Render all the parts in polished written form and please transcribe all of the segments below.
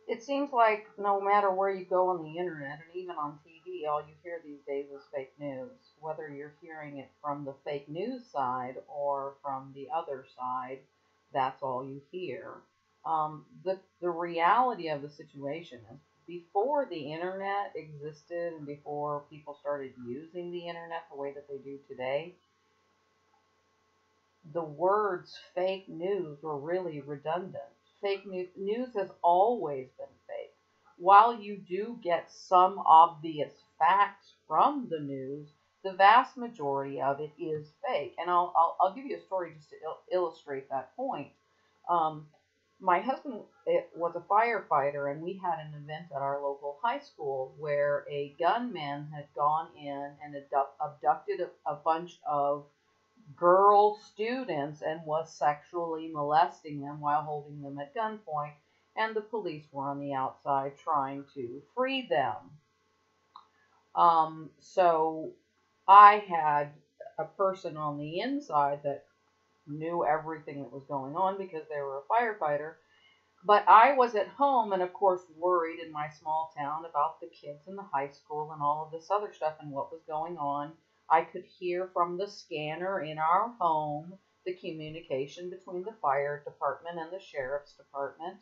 It seems like no matter where you go on the internet and even on TV, all you hear these days is fake news. Whether you're hearing it from the fake news side or from the other side, that's all you hear. The reality of the situation is before the internet existed and before people started using the internet the way that they do today, the words fake news were really redundant. News has always been fake. While you do get some obvious facts from the news, the vast majority of it is fake. And I'll give you a story just to illustrate that point. Um, my husband was a firefighter, and we had an event at our local high school where a gunman had gone in and abducted a bunch of girl students and was sexually molesting them while holding them at gunpoint, and the police were on the outside trying to free them. So I had a person on the inside that knew everything that was going on because they were a firefighter. But I was at home and, of course, worried in my small town about the kids in the high school and all of this other stuff and what was going on. I could hear from the scanner in our home the communication between the fire department and the sheriff's department.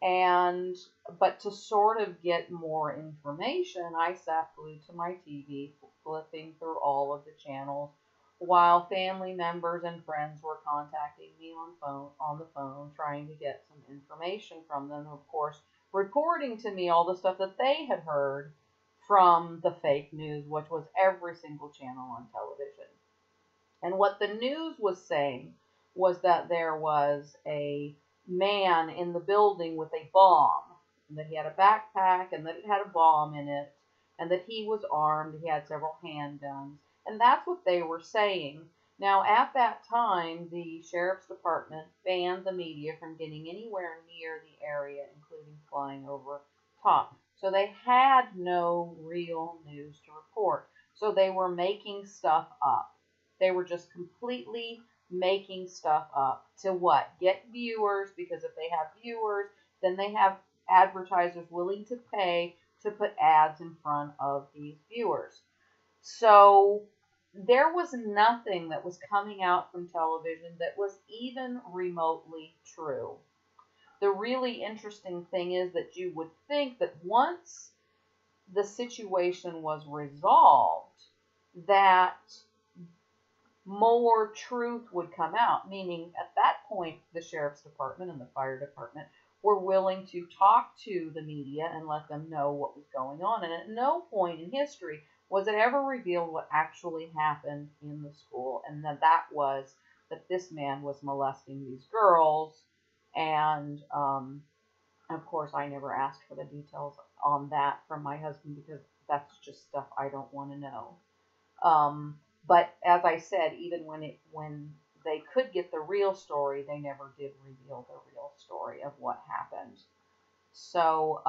And, but to sort of get more information, I sat glued to my TV, flipping through all of the channels while family members and friends were contacting me on the phone, trying to get some information from them. Of course, reporting to me all the stuff that they had heard from the fake news, which was every single channel on television. And what the news was saying was that there was a man in the building with a bomb, and that he had a backpack, and that it had a bomb in it, and that he was armed. He had several handguns. And that's what they were saying. Now, at that time, the sheriff's department banned the media from getting anywhere near the area, including flying over top. So they had no real news to report. So they were making stuff up. They were just completely making stuff up to what? Get viewers, because if they have viewers, then they have advertisers willing to pay to put ads in front of these viewers. So there was nothing that was coming out from television that was even remotely true. The really interesting thing is that you would think that once the situation was resolved, that more truth would come out, meaning at that point the sheriff's department and the fire department were willing to talk to the media and let them know what was going on. And at no point in history was it ever revealed what actually happened in the school, and that was that this man was molesting these girls. And of course, I never asked for the details on that from my husband because that's just stuff I don't want to know. But as I said, even when they could get the real story, they never did reveal the real story of what happened. So,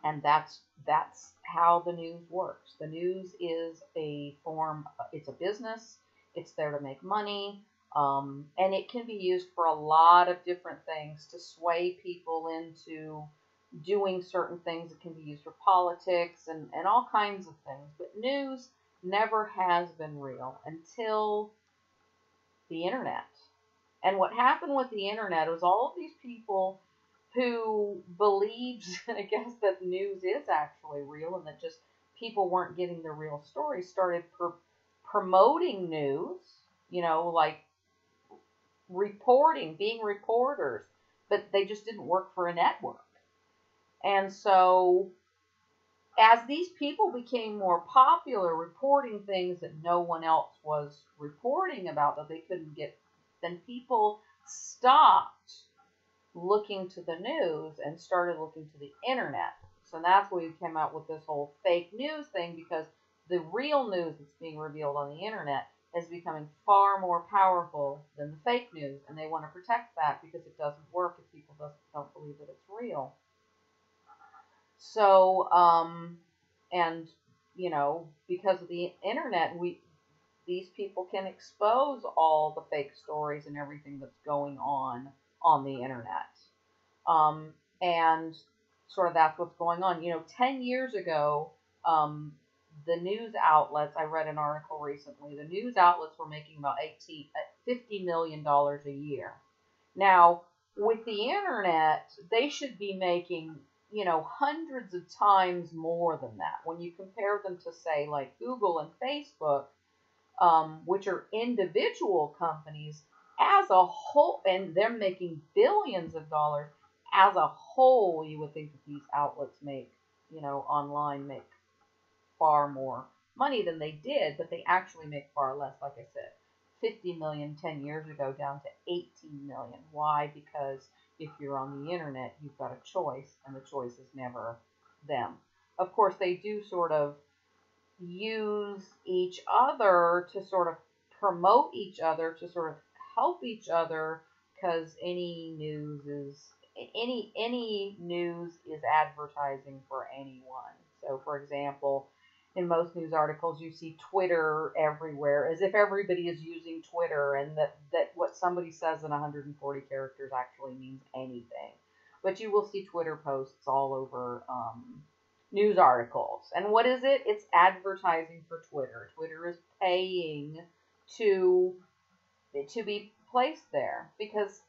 and that's how the news works. The news is a form. It's a business. It's there to make money. And it can be used for a lot of different things to sway people into doing certain things. It can be used for politics and all kinds of things. But news never has been real until the internet. And what happened with the internet was all of these people who believed, I guess, that news is actually real and that just people weren't getting the real story, started promoting news, like reporting, being reporters, but they just didn't work for a network. And so as these people became more popular, reporting things that no one else was reporting about, that they couldn't get, then people stopped looking to the news and started looking to the internet. So that's where we came out with this whole fake news thing, because the real news that's being revealed on the internet is becoming far more powerful than the fake news, and they want to protect that because it doesn't work if people don't believe that it's real. So, and because of the internet, these people can expose all the fake stories and everything that's going on the internet. And sort of that's what's going on. 10 years ago, the news outlets, I read an article recently, the news outlets were making about $50 million a year. Now, with the internet, they should be making, hundreds of times more than that. When you compare them to, say, like Google and Facebook, which are individual companies, as a whole, and they're making billions of dollars, as a whole, you would think that these outlets make, online make far more money than they did, but they actually make far less. Like I said, 50 million 10 years ago down to 18 million. Why? Because if you're on the internet, you've got a choice, and the choice is never them. Of course, they do sort of use each other to sort of promote each other, to sort of help each other, because any news is advertising for anyone. So, for example, in most news articles, you see Twitter everywhere, as if everybody is using Twitter, and that what somebody says in 140 characters actually means anything. But you will see Twitter posts all over news articles. And what is it? It's advertising for Twitter. Twitter is paying to be placed there, because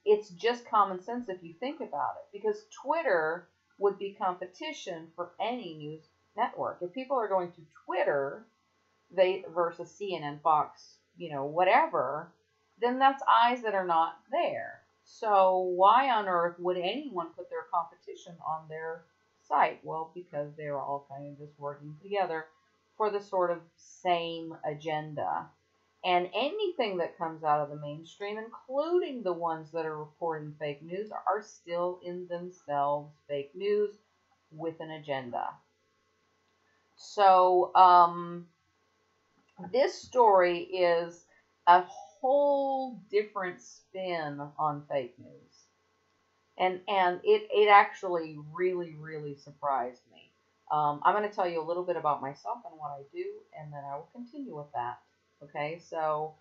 it's just common sense if you think about it. Because Twitter would be competition for any news network. If people are going to Twitter versus CNN, Fox, whatever, then that's eyes that are not there. So why on earth would anyone put their competition on their site? Well, because they're all kind of just working together for the sort of same agenda. And anything that comes out of the mainstream, including the ones that are reporting fake news, are still in themselves fake news with an agenda. So this story is a whole different spin on fake news. And it actually really, really surprised me. I'm going to tell you a little bit about myself and what I do, and then I will continue with that. Okay, so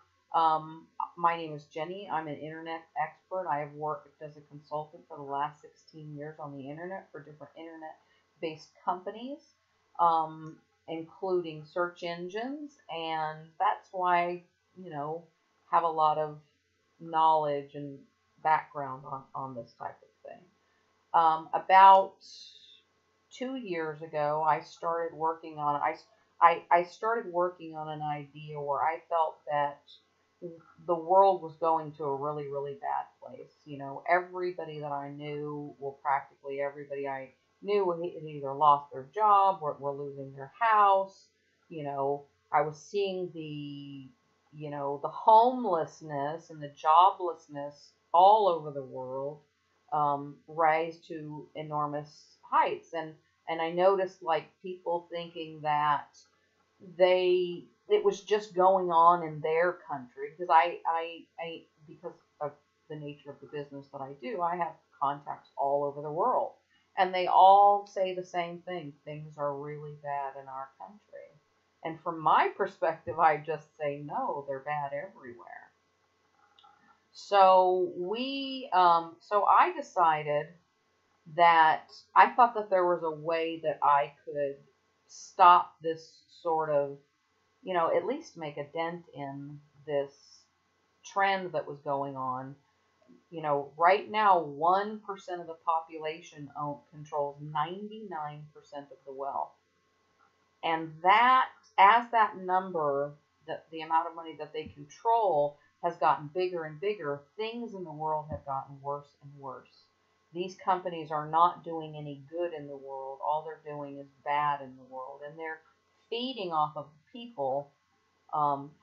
my name is Jenny. I'm an internet expert. I have worked as a consultant for the last 16 years on the internet for different internet-based companies, including search engines, and that's why I have a lot of knowledge and background on this type of thing. About 2 years ago, I started working on an idea where I felt that the world was going to a really, really bad place. Everybody that I knew, well, practically everybody I knew had either lost their job or were losing their house. I was seeing the homelessness and the joblessness all over the world rise to enormous heights. And I noticed, like, people thinking that it was just going on in their country, because because of the nature of the business that I do, I have contacts all over the world, and they all say the same thing: things are really bad in our country. And from my perspective, I just say no, they're bad everywhere. So I decided that I thought that there was a way that I could stop this sort of, at least make a dent in this trend that was going on. Right now, 1% of the population controls 99% of the wealth. And as that number, the amount of money that they control has gotten bigger and bigger, things in the world have gotten worse and worse. These companies are not doing any good in the world. All they're doing is bad in the world. And they're feeding off of people,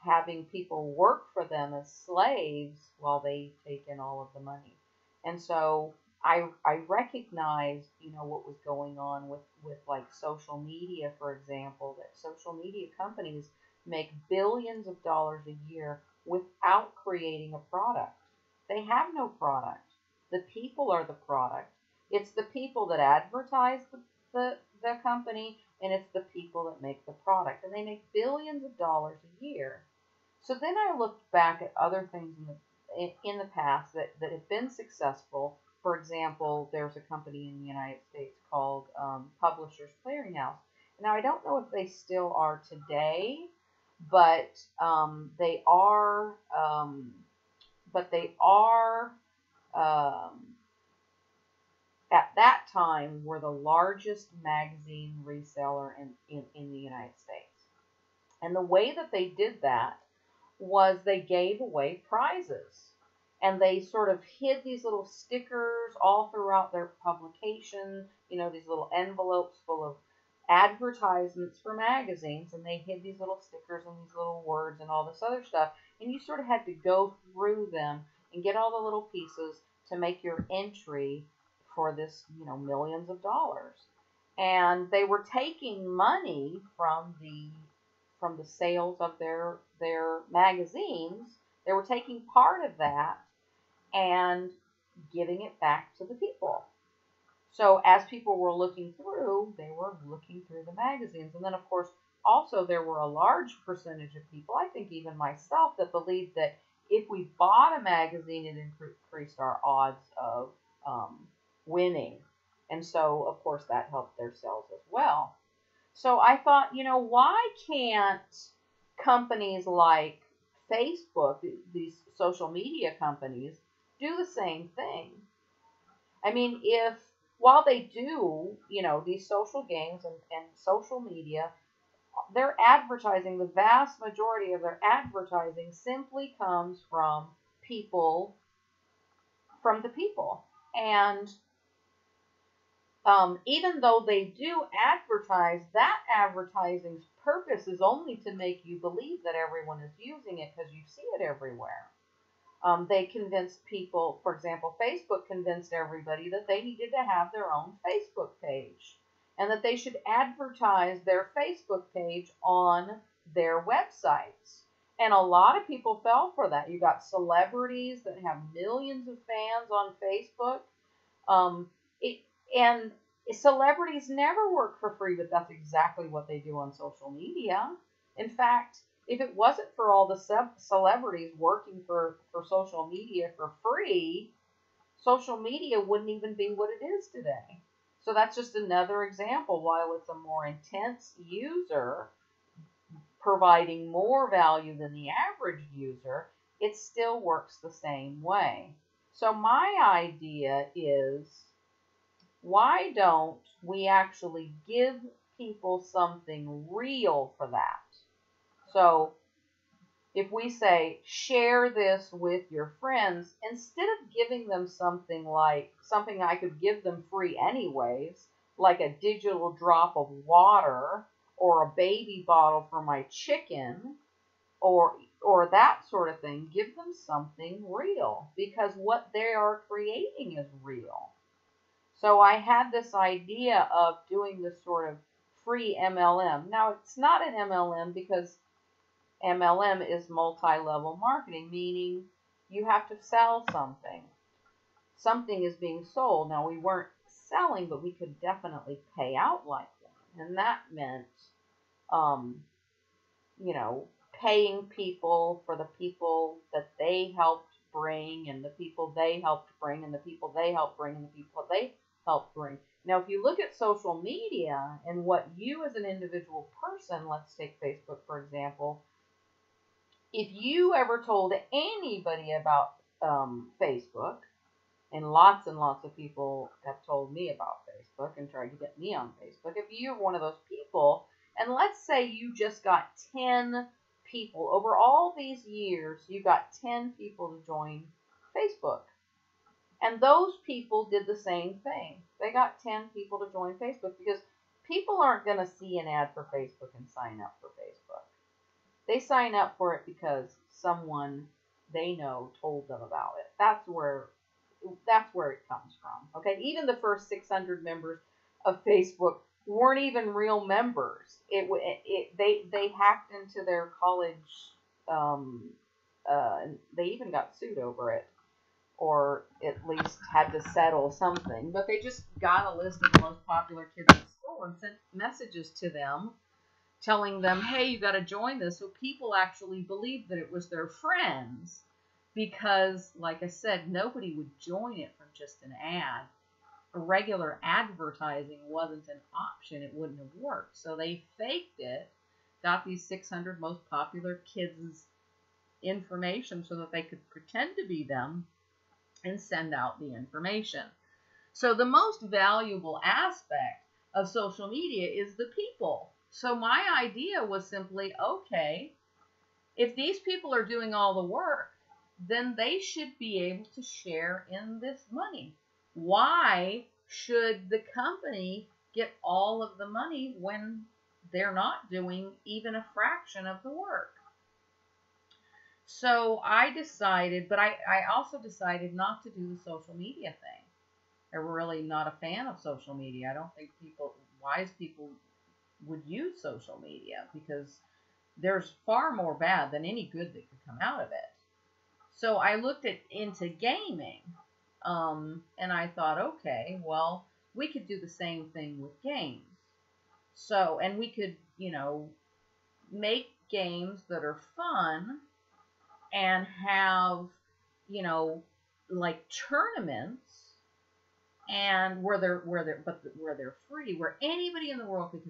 having people work for them as slaves while they take in all of the money. And so I recognized, what was going on with like social media, for example, that social media companies make billions of dollars a year without creating a product. They have no product. The people are the product. It's the people that advertise the company, and it's the people that make the product. And they make billions of dollars a year. So then I looked back at other things in the past that have been successful. For example, there's a company in the United States called Publishers Clearinghouse. Now, I don't know if they still are today, but they are. But they are. At that time, were the largest magazine reseller in the United States. And the way that they did that was they gave away prizes. And they sort of hid these little stickers all throughout their publication, these little envelopes full of advertisements for magazines. And they hid these little stickers and these little words and all this other stuff. And you sort of had to go through them and get all the little pieces to make your entry for this, millions of dollars. And they were taking money from the sales of their magazines. They were taking part of that and giving it back to the people. So as people were looking through, they were looking through the magazines. And then, of course, also there were a large percentage of people, I think even myself, that believed that if we bought a magazine, it increased our odds of winning. And so, of course, that helped their sales as well. So I thought, why can't companies like Facebook, these social media companies, do the same thing? I mean, while they do, these social games and social media, their advertising, the vast majority of their advertising simply comes from the people. And even though they do advertise, that advertising's purpose is only to make you believe that everyone is using it because you see it everywhere. They convinced people, for example, Facebook convinced everybody that they needed to have their own Facebook page and that they should advertise their Facebook page on their websites. And a lot of people fell for that. You got celebrities that have millions of fans on Facebook. And celebrities never work for free, but that's exactly what they do on social media. In fact, if it wasn't for all the celebrities working for social media for free, social media wouldn't even be what it is today. So that's just another example. While it's a more intense user providing more value than the average user, it still works the same way. So my idea is, why don't we actually give people something real for that? So if we say, share this with your friends, instead of giving them something I could give them free anyways, like a digital drop of water or a baby bottle for my chicken or that sort of thing, give them something real, because what they are creating is real. So I had this idea of doing this sort of free MLM. Now, it's not an MLM because MLM is multi-level marketing, meaning you have to sell something. Something is being sold. Now, we weren't selling, but we could definitely pay out like one. And that meant, paying people for the people that they helped bring, and the people they helped bring, and the people they helped bring, and the people they helped bring. Now, if you look at social media and what you as an individual person, let's take Facebook, for example, if you ever told anybody about Facebook, and lots of people have told me about Facebook and tried to get me on Facebook, if you're one of those people, and let's say you just got 10 people, over all these years, you got 10 people to join Facebook. And those people did the same thing. They got 10 people to join Facebook because people aren't going to see an ad for Facebook and sign up for Facebook. They sign up for it because someone they know told them about it. That's where it comes from. Okay, even the first 600 members of Facebook weren't even real members. They hacked into their college. They even got sued over it, or at least had to settle something. But they just got a list of the most popular kids in school and sent messages to them telling them, hey, you got to join this. So people actually believed that it was their friends because, like I said, nobody would join it from just an ad. Regular advertising wasn't an option. It wouldn't have worked. So they faked it, got these 600 most popular kids' information so that they could pretend to be them and send out the information. So the most valuable aspect of social media is the people. So my idea was simply, okay, if these people are doing all the work, then they should be able to share in this money. Why should the company get all of the money when they're not doing even a fraction of the work? So I decided, but I also decided not to do the social media thing. I'm really not a fan of social media. I don't think wise people would use social media because there's far more bad than any good that could come out of it. So I looked into gaming, and I thought, okay, well, we could do the same thing with games. So, and we could, make games that are fun and have, like tournaments, and where they're free, where anybody in the world could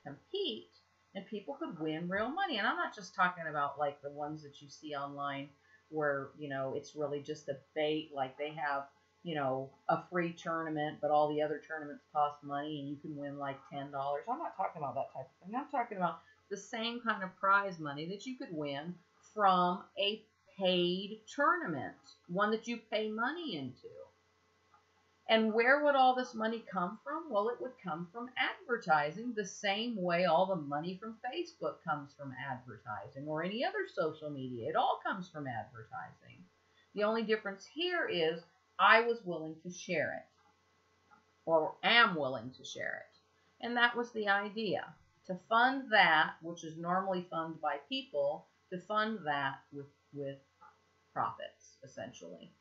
compete, and people could win real money. And I'm not just talking about like the ones that you see online where, it's really just a bait, like they have, a free tournament, but all the other tournaments cost money and you can win like $10. I'm not talking about that type of thing. I'm talking about the same kind of prize money that you could win from a paid tournament, one that you pay money into. And where would all this money come from? Well, it would come from advertising, the same way all the money from Facebook comes from advertising, or any other social media. It all comes from advertising. The only difference here is I was willing to share it, or am willing to share it. And that was the idea, to fund that, which is normally funded by people, to fund that with profits, essentially.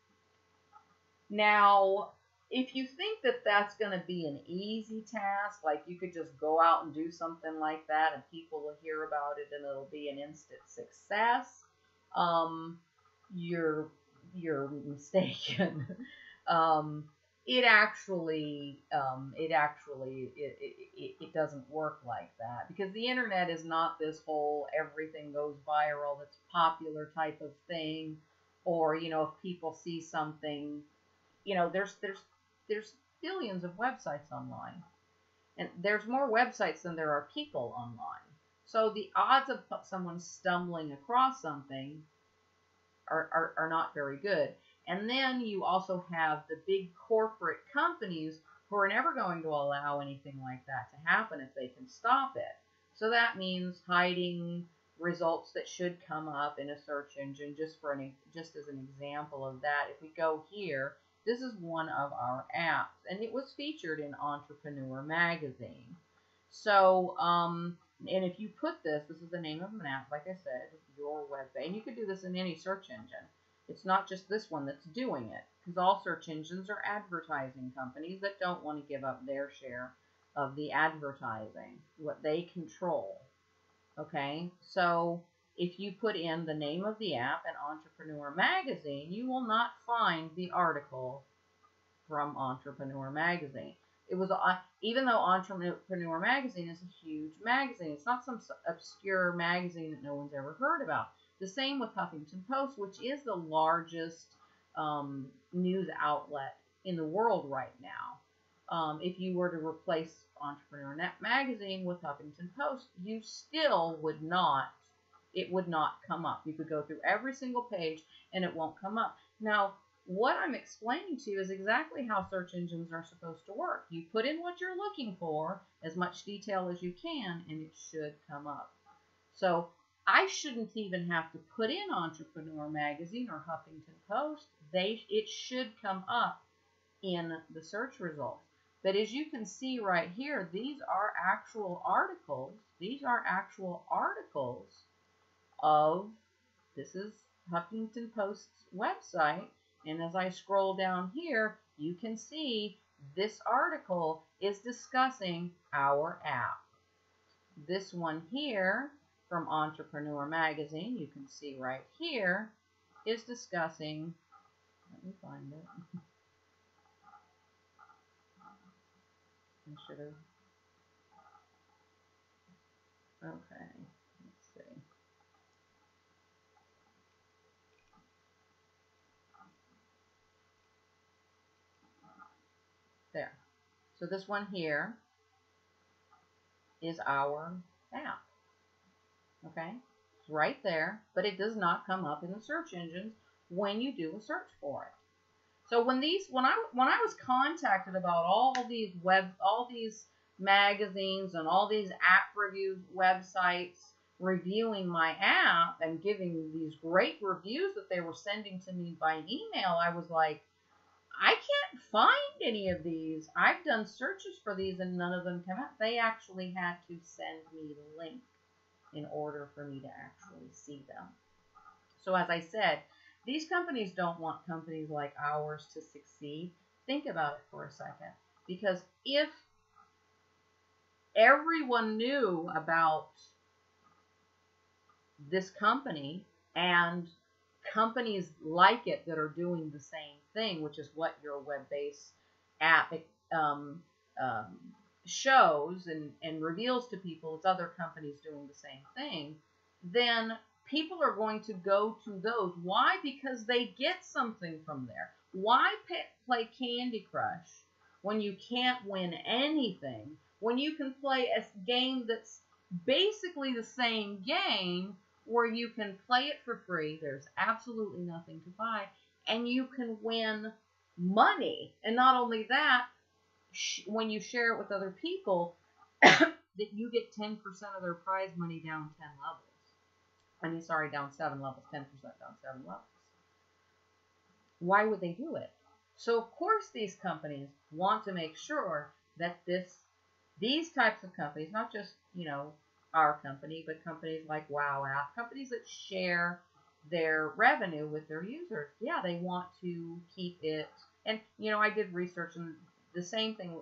Now, if you think that that's going to be an easy task, like you could just go out and do something like that and people will hear about it and it'll be an instant success, you're mistaken. It actually doesn't work like that, because the internet is not this whole everything goes viral that's popular type of thing, or if people see something, there's billions of websites online, and there's more websites than there are people online. So the odds of someone stumbling across something are not very good. And then you also have the big corporate companies who are never going to allow anything like that to happen if they can stop it. So that means hiding results that should come up in a search engine. Just as an example of that, if we go here, this is one of our apps, and it was featured in Entrepreneur magazine. So, and if you put this is the name of an app, like I said, your webpage, and you could do this in any search engine. It's not just this one that's doing it, because all search engines are advertising companies that don't want to give up their share of the advertising, what they control. Okay, so if you put in the name of the app and Entrepreneur magazine, you will not find the article from Entrepreneur magazine. It was, even though Entrepreneur magazine is a huge magazine, it's not some obscure magazine that no one's ever heard about. The same with Huffington Post, which is the largest news outlet in the world right now. If you were to replace Entrepreneur magazine with Huffington Post, you still would not, it would not come up. You could go through every single page and it won't come up. Now, what I'm explaining to you is exactly how search engines are supposed to work. You put in what you're looking for, as much detail as you can, and it should come up. So I shouldn't even have to put in Entrepreneur magazine or Huffington Post. It should come up in the search results. But as you can see right here, these are actual articles. These are actual articles of, this is Huffington Post's website. And as I scroll down here, you can see this article is discussing our app. This one here from Entrepreneur magazine, you can see right here, is discussing, let me find it. I should have, okay, let's see. There. So this one here is our app. Okay? It's right there, but it does not come up in the search engines when you do a search for it. So when I was contacted about all these magazines and all these app review websites reviewing my app and giving these great reviews that they were sending to me by email, I was like, I can't find any of these. I've done searches for these and none of them come up. They actually had to send me the link in order for me to actually see them. So as I said, these companies don't want companies like ours to succeed. Think about it for a second. Because if everyone knew about this company and companies like it that are doing the same thing, which is what your web-based app shows and reveals to people, it's other companies doing the same thing, then people are going to go to those. Why? Because they get something from there. Why play Candy Crush when you can't win anything, when you can play a game that's basically the same game where you can play it for free, there's absolutely nothing to buy, and you can win money. And not only that, when you share it with other people, that you get 10% of their prize money down 10 levels. Down 7 levels, 10% down 7 levels. Why would they do it? So of course these companies want to make sure that these types of companies, not just, our company, but companies like Wow App, companies that share their revenue with their users, yeah, they want to keep it. And, I did research, and the same thing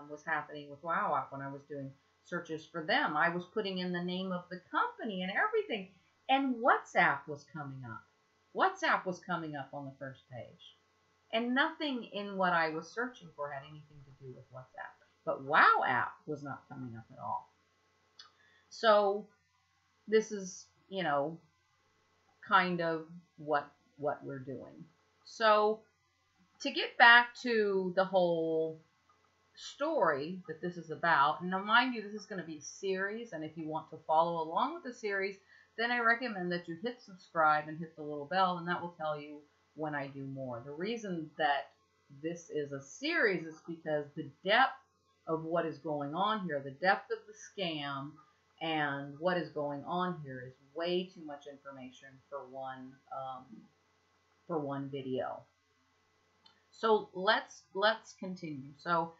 was happening with Wow App when I was doing searches for them. I was putting in the name of the company and everything, and WhatsApp was coming up. WhatsApp was coming up on the first page. And nothing in what I was searching for had anything to do with WhatsApp. But Wow App was not coming up at all. So this is, kind of what we're doing. So to get back to the whole story that this is about, and now mind you, this is going to be a series, and if you want to follow along with the series, then I recommend that you hit subscribe and hit the little bell, and that will tell you when I do more. The reason that this is a series is because the depth of what is going on here, the depth of the scam, and what is going on here is way too much information for one video. So let's continue. So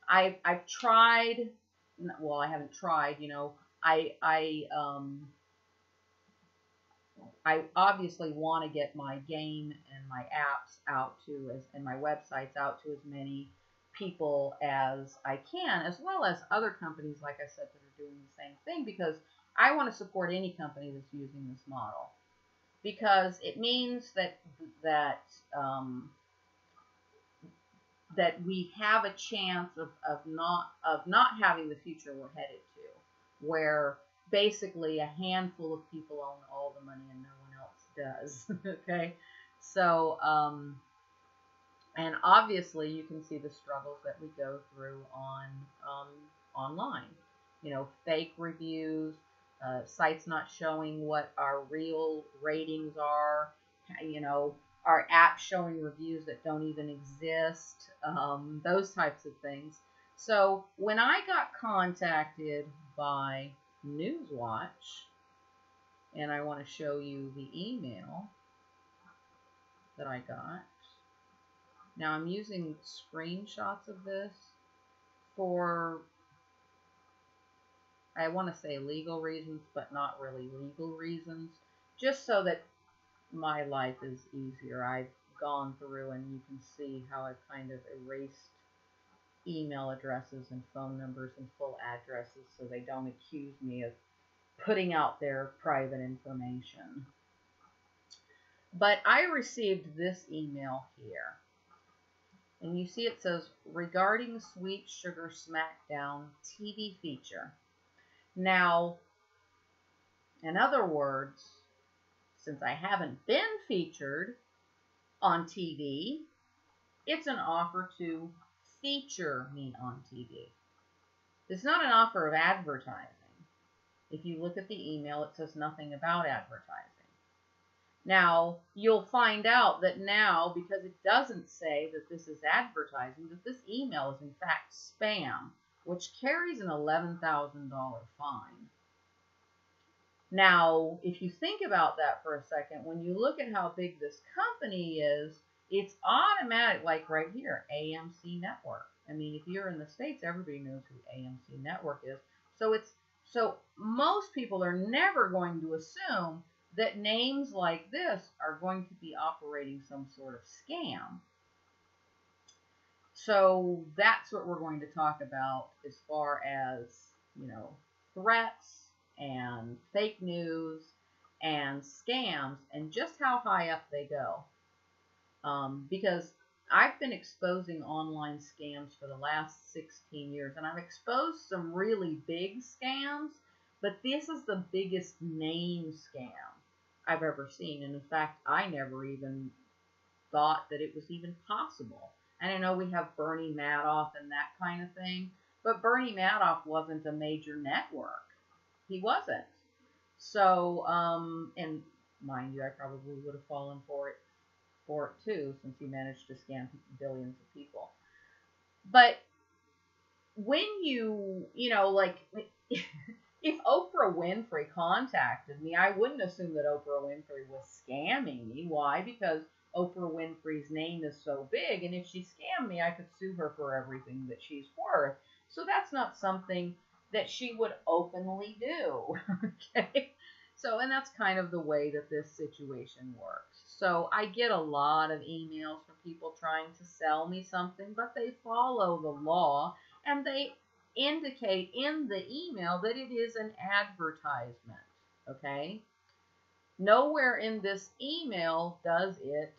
I've tried. Well, I haven't tried. I obviously want to get my game and my apps out to and my websites out to as many people as I can, as well as other companies, like I said, that are doing the same thing, because I want to support any company that's using this model, because it means that we have a chance of not having the future we're headed to, where basically a handful of people own all the money and no one else does. Okay, so and obviously you can see the struggles that we go through online. Fake reviews, sites not showing what our real ratings are. Our app showing reviews that don't even exist. Those types of things. So when I got contacted by Newswatch, and I want to show you the email that I got. Now I'm using screenshots of this for, I want to say legal reasons, but not really legal reasons, just so that my life is easier. I've gone through and you can see how I've kind of erased email addresses and phone numbers and full addresses so they don't accuse me of putting out their private information. But I received this email here. And you see it says, regarding Sweet Sugar Smackdown TV feature. Now, in other words, since I haven't been featured on TV, it's an offer to feature me on TV. It's not an offer of advertising. If you look at the email, it says nothing about advertising. Now, you'll find out that now, because it doesn't say that this is advertising, that this email is in fact spam, which carries an $11,000 fine. Now, if you think about that for a second, when you look at how big this company is, it's automatic, like right here, AMC Network. I mean, if you're in the States, everybody knows who AMC Network is. So most people are never going to assume that names like this are going to be operating some sort of scam. So that's what we're going to talk about as far as, threats and fake news and scams and just how high up they go. Because I've been exposing online scams for the last 16 years, and I've exposed some really big scams, but this is the biggest name scam I've ever seen. And in fact, I never even thought that it was even possible. And I know we have Bernie Madoff and that kind of thing, but Bernie Madoff wasn't a major network. He wasn't. So, and mind you, I probably would have fallen for it too, since he managed to scam billions of people. But when if Oprah Winfrey contacted me, I wouldn't assume that Oprah Winfrey was scamming me. Why? Because Oprah Winfrey's name is so big, and if she scammed me, I could sue her for everything that she's worth. So that's not something that she would openly do. Okay? So, and that's kind of the way that this situation works. So I get a lot of emails from people trying to sell me something, but they follow the law, and they indicate in the email that it is an advertisement. Okay? Nowhere in this email does it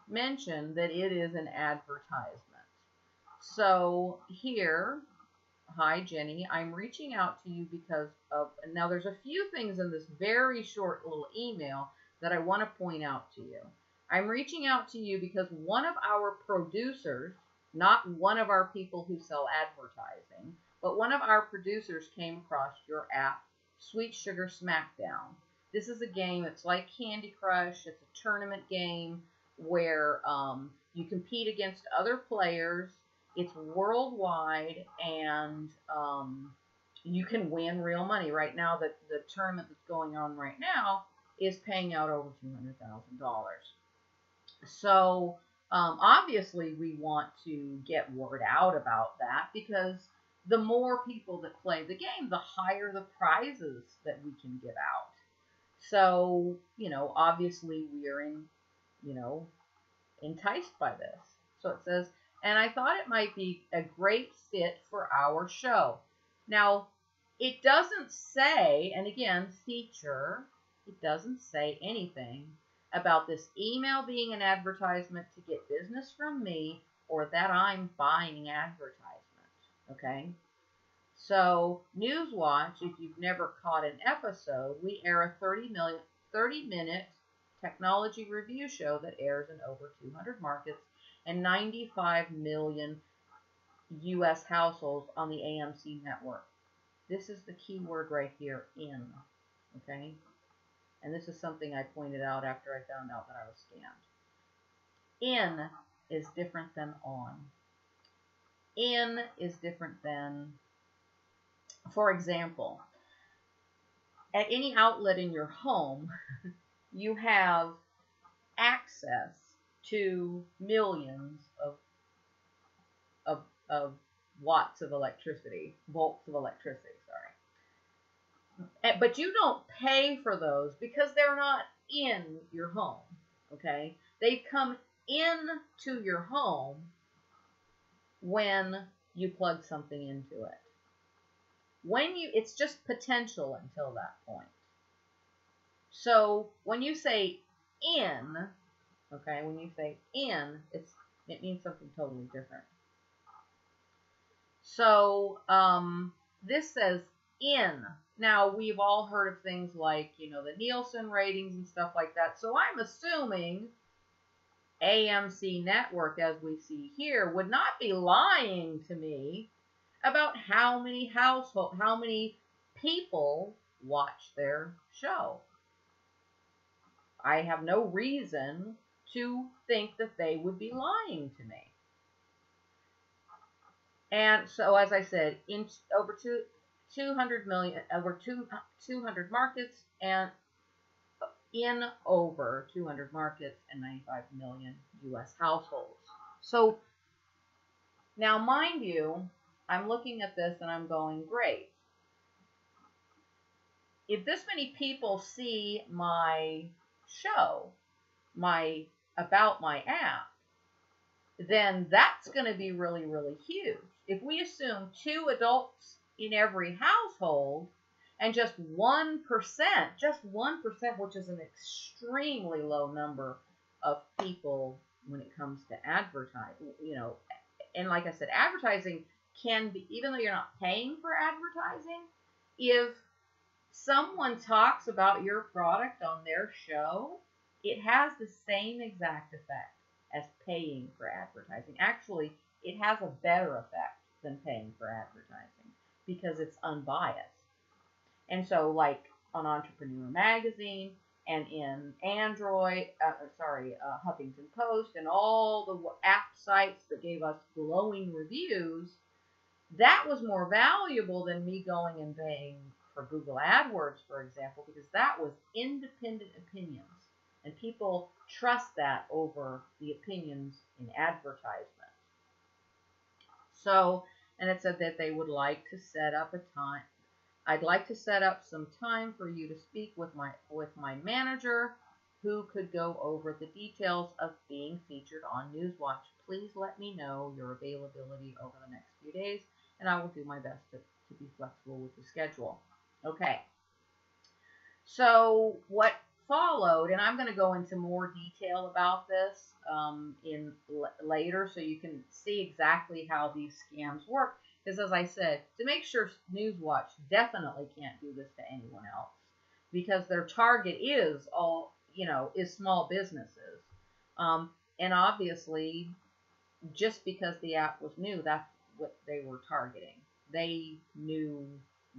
mention that it is an advertisement. So here, hi Jenny, I'm reaching out to you because of, now there's a few things in this very short little email that I want to point out to you. I'm reaching out to you because one of our producers, not one of our people who sell advertising, but one of our producers came across your app, Sweet Sugar Smackdown. This is a game, it's like Candy Crush, it's a tournament game where you compete against other players. It's worldwide, and you can win real money. Right now, the tournament that's going on right now is paying out over $200,000. So obviously, we want to get word out about that, because the more people that play the game, the higher the prizes that we can give out. So, obviously we are enticed by this. So it says, and I thought it might be a great fit for our show. Now, it doesn't say, and again, feature, it doesn't say anything about this email being an advertisement to get business from me, or that I'm buying advertisement. Okay? So, Newswatch, if you've never caught an episode, we air a 30-minute technology review show that airs in over 200 markets and 95 million U.S. households on the AMC network. This is the key word right here, in. Okay? And this is something I pointed out after I found out that I was scammed. In is different than on. In is different than, for example, at any outlet in your home, you have access to millions of watts of electricity, volts of electricity, sorry. But you don't pay for those because they're not in your home, okay? They come into your home when you plug something into it. It's just potential until that point. So when you say in, okay, when you say in, it means something totally different. So this says in. Now, we've all heard of things like, the Nielsen ratings and stuff like that. So I'm assuming AMC network, as we see here, would not be lying to me about how many people watch their show. I have no reason to think that they would be lying to me. And so, as I said, in over 200 million, over 200 markets, and in over 200 markets and 95 million U.S. households. So now, mind you, I'm looking at this and I'm going, great. If this many people see my show, about my app, then that's going to be really, really huge. If we assume 2 adults in every household and just 1%, which is an extremely low number of people when it comes to advertising, and like I said, advertising can be, even though you're not paying for advertising, if someone talks about your product on their show, it has the same exact effect as paying for advertising. Actually, it has a better effect than paying for advertising because it's unbiased. And so, like on Entrepreneur Magazine and in Huffington Post and all the app sites that gave us glowing reviews, that was more valuable than me going and paying for Google AdWords, for example, because that was independent opinions. And people trust that over the opinions in advertisement. So, and it said that they would like to set up a time. I'd like to set up some time for you to speak with my manager, who could go over the details of being featured on Newswatch. Please let me know your availability over the next few days, and I will do my best to be flexible with the schedule. Okay. So what followed, and I'm going to go into more detail about this later, so you can see exactly how these scams work. Because as I said, to make sure Newswatch definitely can't do this to anyone else, because their target is small businesses, and obviously, just because the app was new, that's what they were targeting. They knew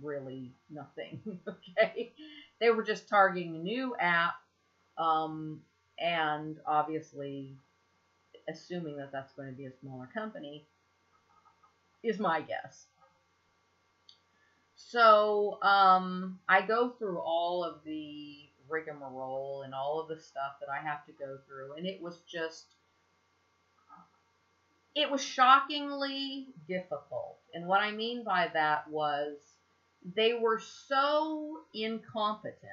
really nothing. Okay, they were just targeting a new app, and obviously assuming that that's going to be a smaller company is my guess. So I go through all of the rigmarole and all of the stuff that I have to go through, and it was shockingly difficult. And what I mean by that was they were so incompetent.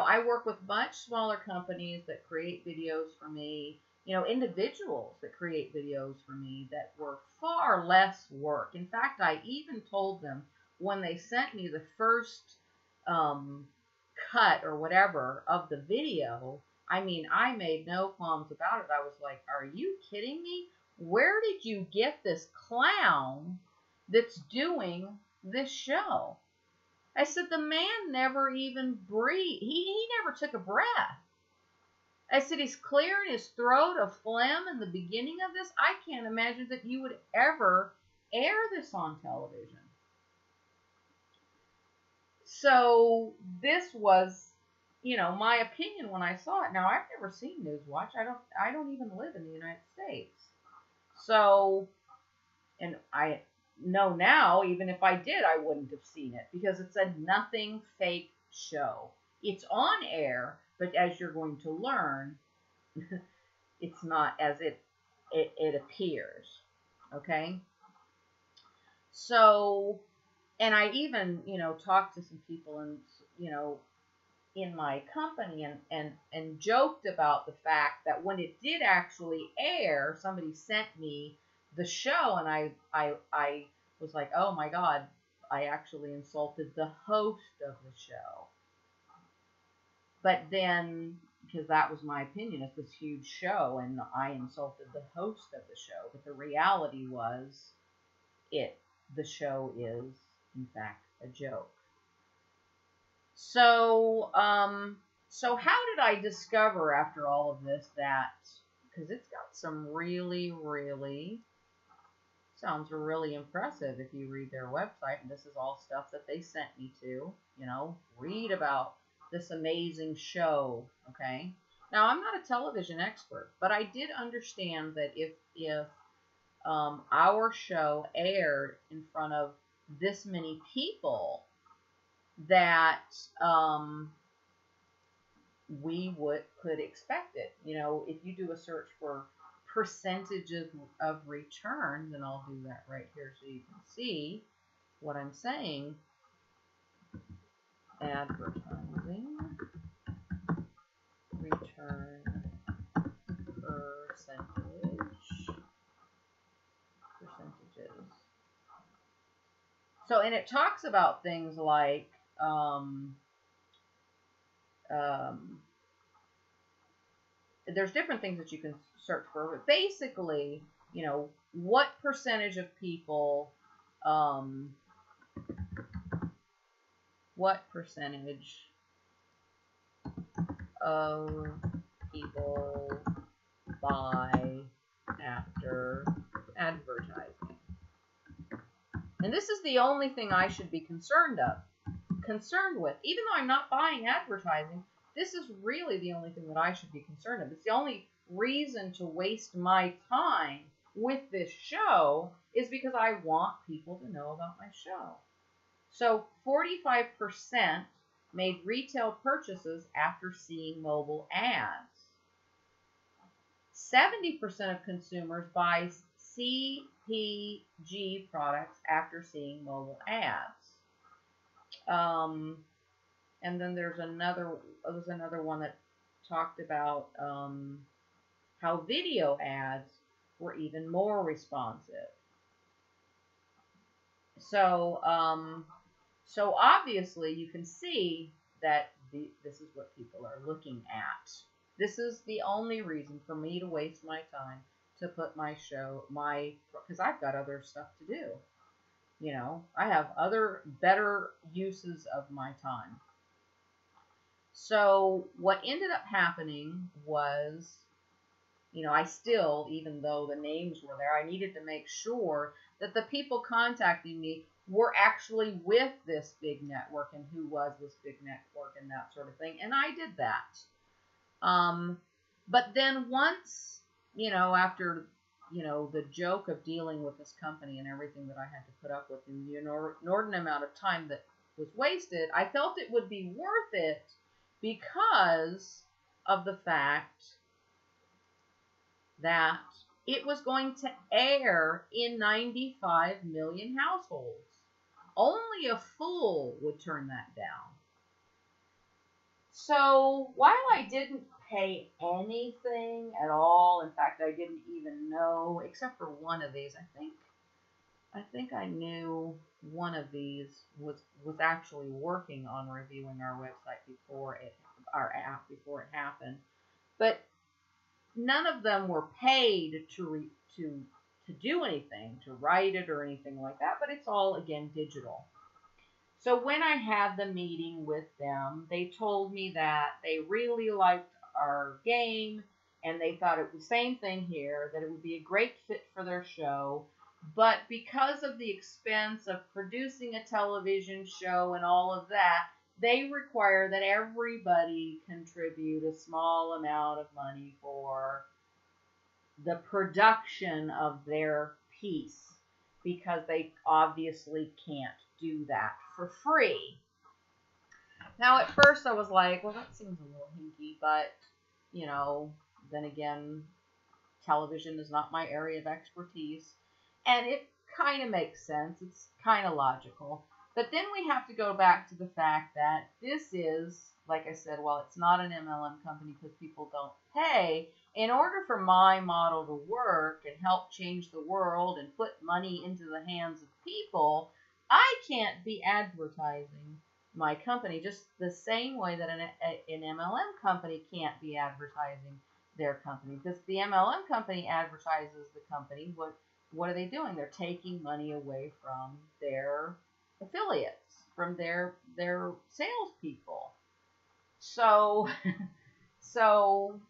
I work with much smaller companies that create videos for me, individuals that create videos for me that were far less work. In fact, I even told them when they sent me the first cut or whatever of the video, I made no qualms about it. I was like, are you kidding me? Where did you get this clown that's doing this show? I said, the man never even breathed. He never took a breath. I said, he's clearing his throat of phlegm in the beginning of this. I can't imagine that you would ever air this on television. So this was, my opinion when I saw it. Now, I've never seen Newswatch. I don't even live in the United States. So, and I know now, even if I did, I wouldn't have seen it because it's a nothing fake show. It's on air, but as you're going to learn, it's not as it appears. Okay? So, and I even, talked to some people and, in my company and joked about the fact that when it did actually air, somebody sent me the show, and I was like, oh my God, I actually insulted the host of the show. But then because that was my opinion. It's this huge show, and I insulted the host of the show. But the reality was, the show is, in fact, a joke. So, so how did I discover after all of this that, because it's got some really, sounds really impressive if you read their website, and this is all stuff that they sent me to, read about this amazing show, okay? Now, I'm not a television expert, but I did understand that if our show aired in front of this many people, that we could expect it. If you do a search for percentages of returns, and I'll do that right here so you can see what I'm saying. Advertising return percentages. So, and it talks about things like there's different things that you can search for, but basically, what percentage of people, buy after advertising. And this is the only thing I should be concerned with. Even though I'm not buying advertising, this is really the only thing that I should be concerned of. It's the only reason to waste my time with this show is because I want people to know about my show. So 45% made retail purchases after seeing mobile ads. 70% of consumers buy CPG products after seeing mobile ads. And then there's another one that talked about how video ads were even more responsive. So, so obviously you can see that this is what people are looking at. This is the only reason for me to waste my time to put my show, because I've got other stuff to do. I have other better uses of my time. So what ended up happening was, I still, even though the names were there, I needed to make sure that the people contacting me were actually with this big network and who was this big network and that sort of thing. And I did that. But then once, after, the joke of dealing with this company and everything that I had to put up with in the inordinate amount of time that was wasted, I felt it would be worth it because of the fact that it was going to air in 95 million households. Only a fool would turn that down. So while I didn't pay anything at all, in fact, I didn't even know, except for one of these, I think I knew one of these was actually working on reviewing our website our app before it happened, but none of them were paid to do anything, to write it or anything like that. But it's all, again, digital. So when I had the meeting with them, they told me that they really liked our game, and they thought it was the same thing here, that it would be a great fit for their show. But because of the expense of producing a television show and all of that, they require that everybody contribute a small amount of money for the production of their piece, because they obviously can't do that for free. Now, at first I was like, well, that seems a little hinky, but, then again, television is not my area of expertise, and it kind of makes sense. It's kind of logical. But then we have to go back to the fact that this is, like I said, while it's not an MLM company because people don't pay, in order for my model to work and help change the world and put money into the hands of people, I can't be advertising my company, just the same way that an MLM company can't be advertising their company, because the MLM company advertises the company. What are they doing? They're taking money away from their affiliates, from their salespeople. So so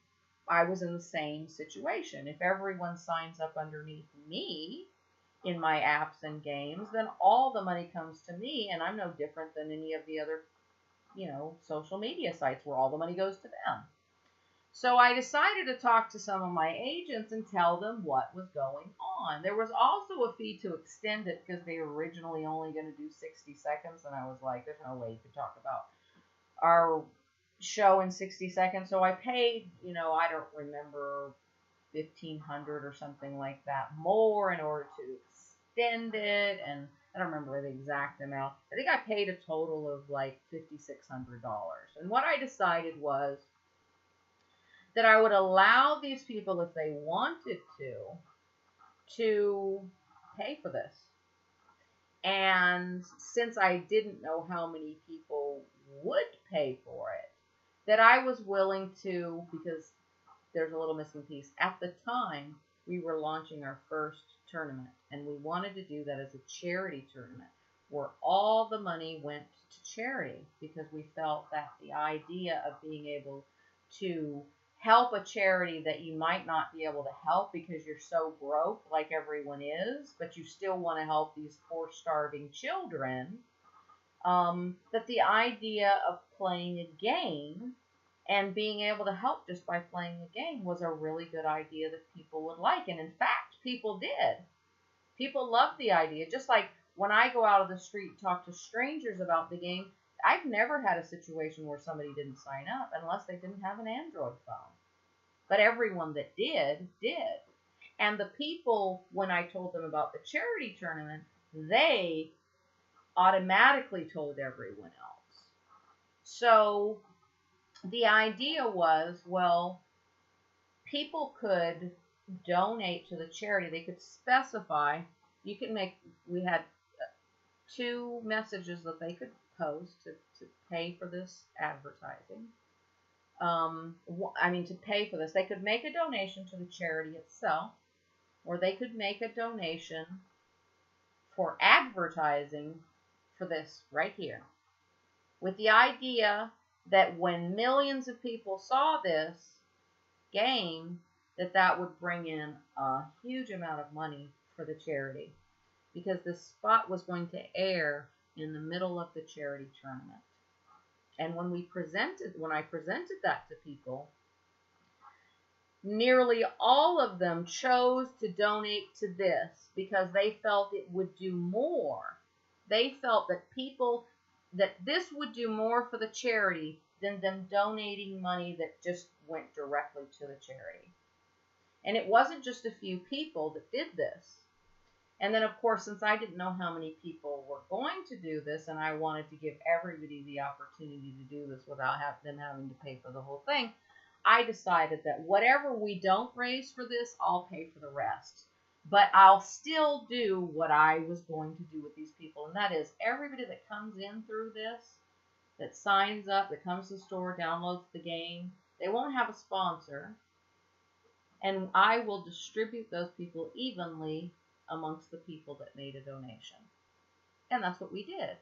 I was in the same situation. If everyone signs up underneath me in my apps and games, then all the money comes to me, and I'm no different than any of the other, social media sites where all the money goes to them. So I decided to talk to some of my agents and tell them what was going on. There was also a fee to extend it because they were originally only going to do 60 seconds, and I was like, there's no way you could talk about our show in 60 seconds. So I paid, I don't remember, $1,500 or something like that more in order to extend it, and I don't remember the exact amount. I think I paid a total of like $5,600. And what I decided was that I would allow these people, if they wanted to pay for this. And since I didn't know how many people would pay for it, that I was willing to, because there's a little missing piece. At the time, we were launching our first tournament, and we wanted to do that as a charity tournament where all the money went to charity, because we felt that the idea of being able to help a charity that you might not be able to help because you're so broke, like everyone is, but you still want to help these poor starving children, that the idea of playing a game and being able to help just by playing a game was a really good idea that people would like. And in fact, people did. People loved the idea. Just like when I go out of the street and talk to strangers about the game, I've never had a situation where somebody didn't sign up unless they didn't have an Android phone. But everyone that did. And the people, when I told them about the charity tournament, they automatically told everyone else. So the idea was, well, people could donate to the charity. They could specify, we had 2 messages that they could post to pay for this advertising. To pay for this, they could make a donation to the charity itself, or they could make a donation for advertising for this right here, with the idea that when millions of people saw this game, that would bring in a huge amount of money for the charity, because this spot was going to air in the middle of the charity tournament. And when I presented that to people, nearly all of them chose to donate to this because they felt it would do more. They felt that this would do more for the charity than them donating money that just went directly to the charity. And it wasn't just a few people that did this. And then, of course, since I didn't know how many people were going to do this, and I wanted to give everybody the opportunity to do this without them having to pay for the whole thing, I decided that whatever we don't raise for this, I'll pay for the rest. But I'll still do what I was going to do with these people, and that is everybody that comes in through this, that signs up, that comes to the store, downloads the game, they won't have a sponsor, and I will distribute those people evenly amongst the people that made a donation. And that's what we did.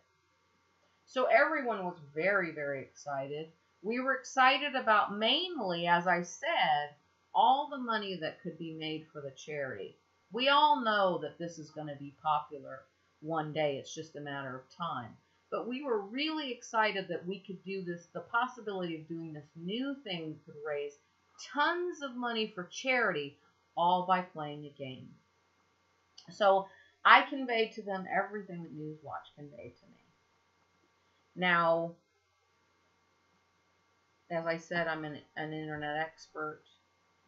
So everyone was very, very excited. We were excited about, mainly, as I said, all the money that could be made for the charity. We all know that this is going to be popular one day. It's just a matter of time. But we were really excited that we could do this. The possibility of doing this new thing could raise tons of money for charity, all by playing a game. So I conveyed to them everything that Newswatch conveyed to me. Now, as I said, I'm an internet expert,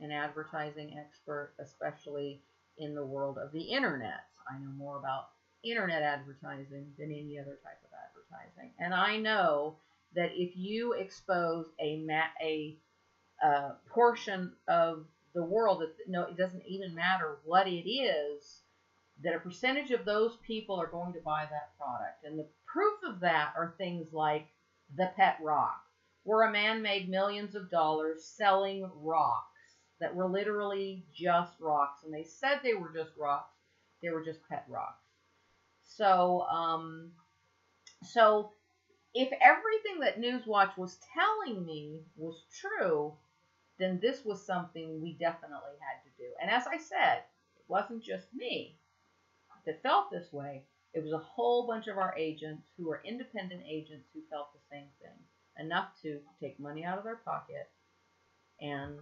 an advertising expert, especially in the world of the internet. I know more about internet advertising than any other type of advertising. And I know that if you expose a portion of the world, it doesn't even matter what it is, that a percentage of those people are going to buy that product. And the proof of that are things like the pet rock, where a man made millions of dollars selling rocks that were literally just rocks, and they said they were just rocks. They were just pet rocks. So, so if everything that Newswatch was telling me was true, then this was something we definitely had to do. And as I said, it wasn't just me that felt this way. It was a whole bunch of our agents who were independent agents who felt the same thing, enough to take money out of their pocket and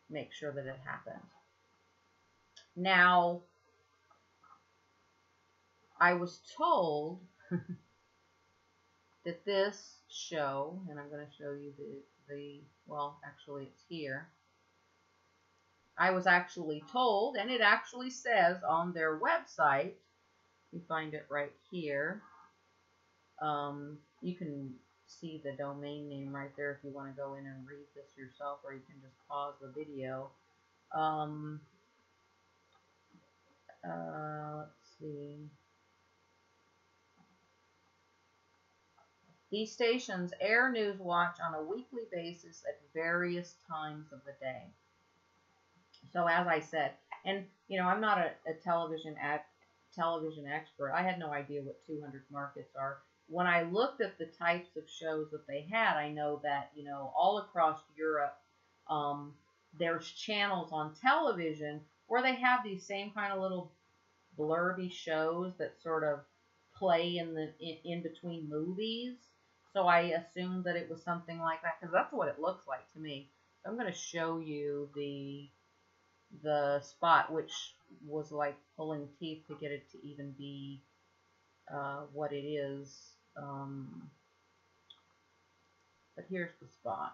make sure that it happened. Now, I was told that this show, and I'm going to show you well, actually it's here. I was actually told, and it actually says on their website, you find it right here. You can see the domain name right there if you want to go in and read this yourself, or you can just pause the video. Let's see. These stations air Newswatch on a weekly basis at various times of the day. So as I said, and I'm not a television expert. I had no idea what 200 markets are. When I looked at the types of shows that they had, I know that all across Europe, there's channels on television where they have these same kind of little blurby shows that sort of play in between movies. So I assumed that it was something like that, because that's what it looks like to me. So I'm going to show you the spot, which was like pulling teeth to get it to even be what it is. But here's the spot.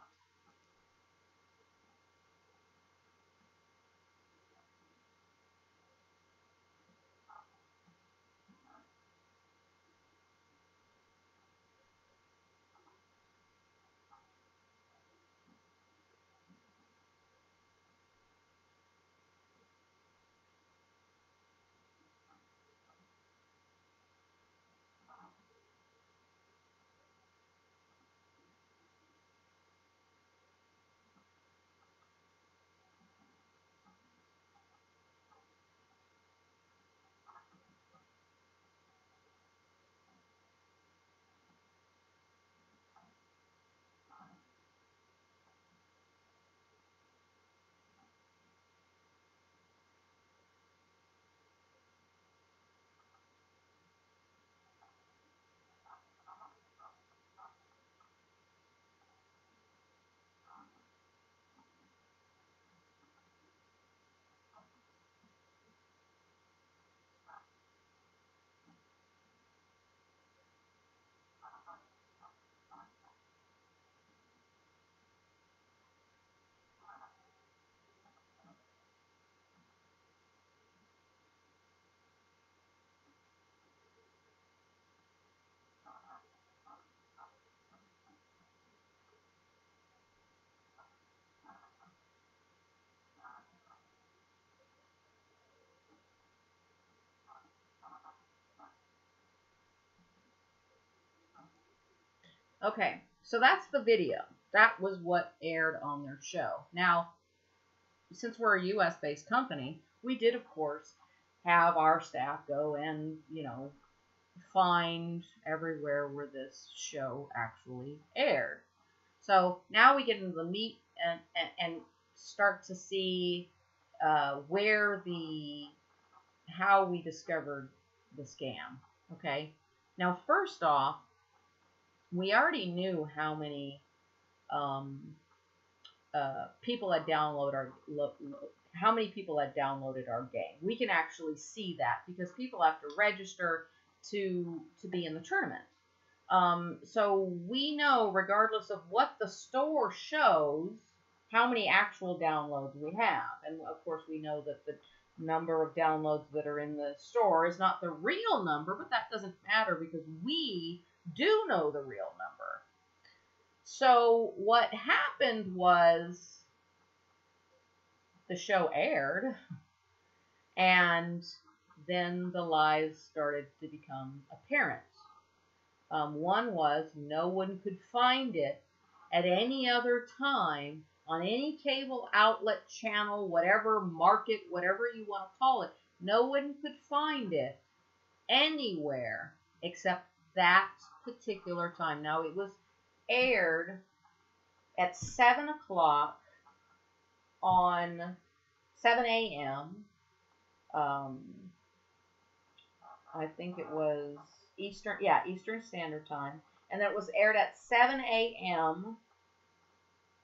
Okay, so that's the video. That was what aired on their show. Now, since we're a U.S.-based company, we did, of course, have our staff go and, find everywhere where this show actually aired. So now we get into the meat and start to see how we discovered the scam. Okay. Now, first off, we already knew how many people had downloaded our game. We can actually see that because people have to register to be in the tournament. So we know, regardless of what the store shows, how many actual downloads we have. And of course, we know that the number of downloads that are in the store is not the real number, but that doesn't matter because we do know the real number. So what happened was the show aired, and then the lies started to become apparent. One was no one could find it at any other time on any cable outlet channel, whatever market, whatever you want to call it. No one could find it anywhere except that particular time. Now, it was aired at 7 o'clock on 7 a.m. I think it was Eastern Standard Time. And then it was aired at 7 a.m.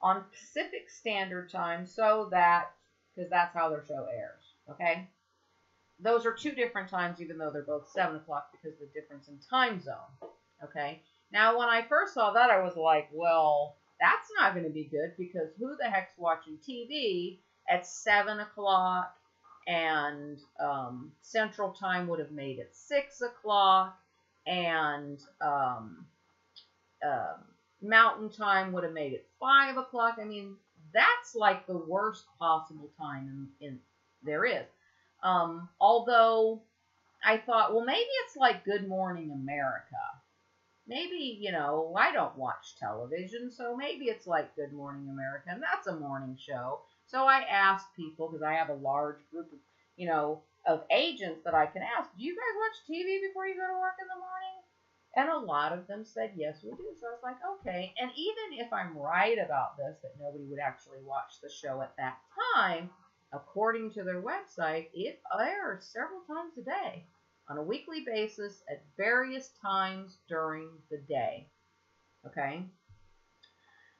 on Pacific Standard Time, because that's how their show airs, okay? Those are two different times, even though they're both 7 o'clock, because of the difference in time zone, okay? Now, when I first saw that, I was like, well, that's not going to be good, because who the heck's watching TV at 7 o'clock, and Central Time would have made it 6 o'clock, and Mountain Time would have made it 5 o'clock. I mean, that's like the worst possible time there is. Although I thought, well, maybe it's like Good Morning America. Maybe, I don't watch television, so maybe it's like Good Morning America, and that's a morning show. So I asked people, because I have a large group of agents that I can ask, do you guys watch TV before you go to work in the morning? And a lot of them said, yes, we do. So I was like, okay. And even if I'm right about this, that nobody would actually watch the show at that time, according to their website, it airs several times a day on a weekly basis at various times during the day. Okay?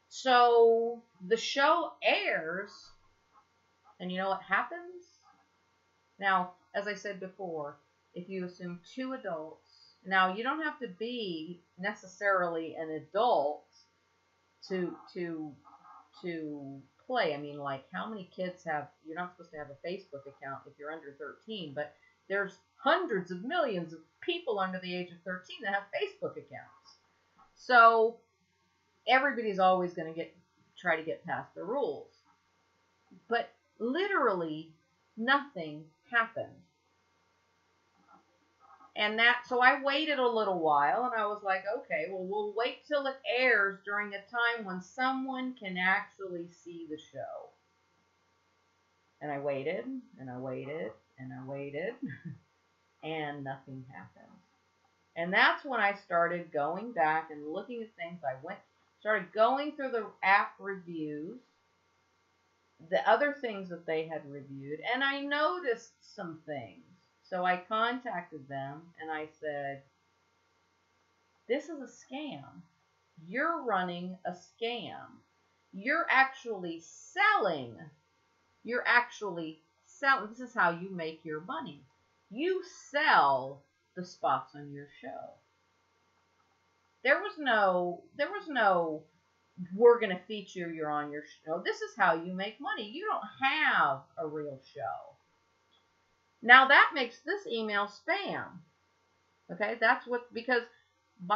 So the show airs, and you know what happens? Now, as I said before, if you assume two adults, now you don't have to be necessarily an adult to play. I mean, like, how many kids you're not supposed to have a Facebook account if you're under 13, but there's hundreds of millions of people under the age of 13 that have Facebook accounts. So everybody's always going to try to get past the rules. But literally nothing happened. And so I waited a little while, and I was like, okay, well, we'll wait till it airs during a time when someone can actually see the show. And I waited, and I waited, and I waited, and nothing happened. And that's when I started going back and looking at things. Started going through the app reviews, the other things that they had reviewed, and I noticed some things. So I contacted them, and I said, this is a scam. You're running a scam. You're actually selling. This is how you make your money. You sell the spots on your show. There was no, we're going to feature you on your show. This is how you make money. You don't have a real show. Now that makes this email spam. Okay, because,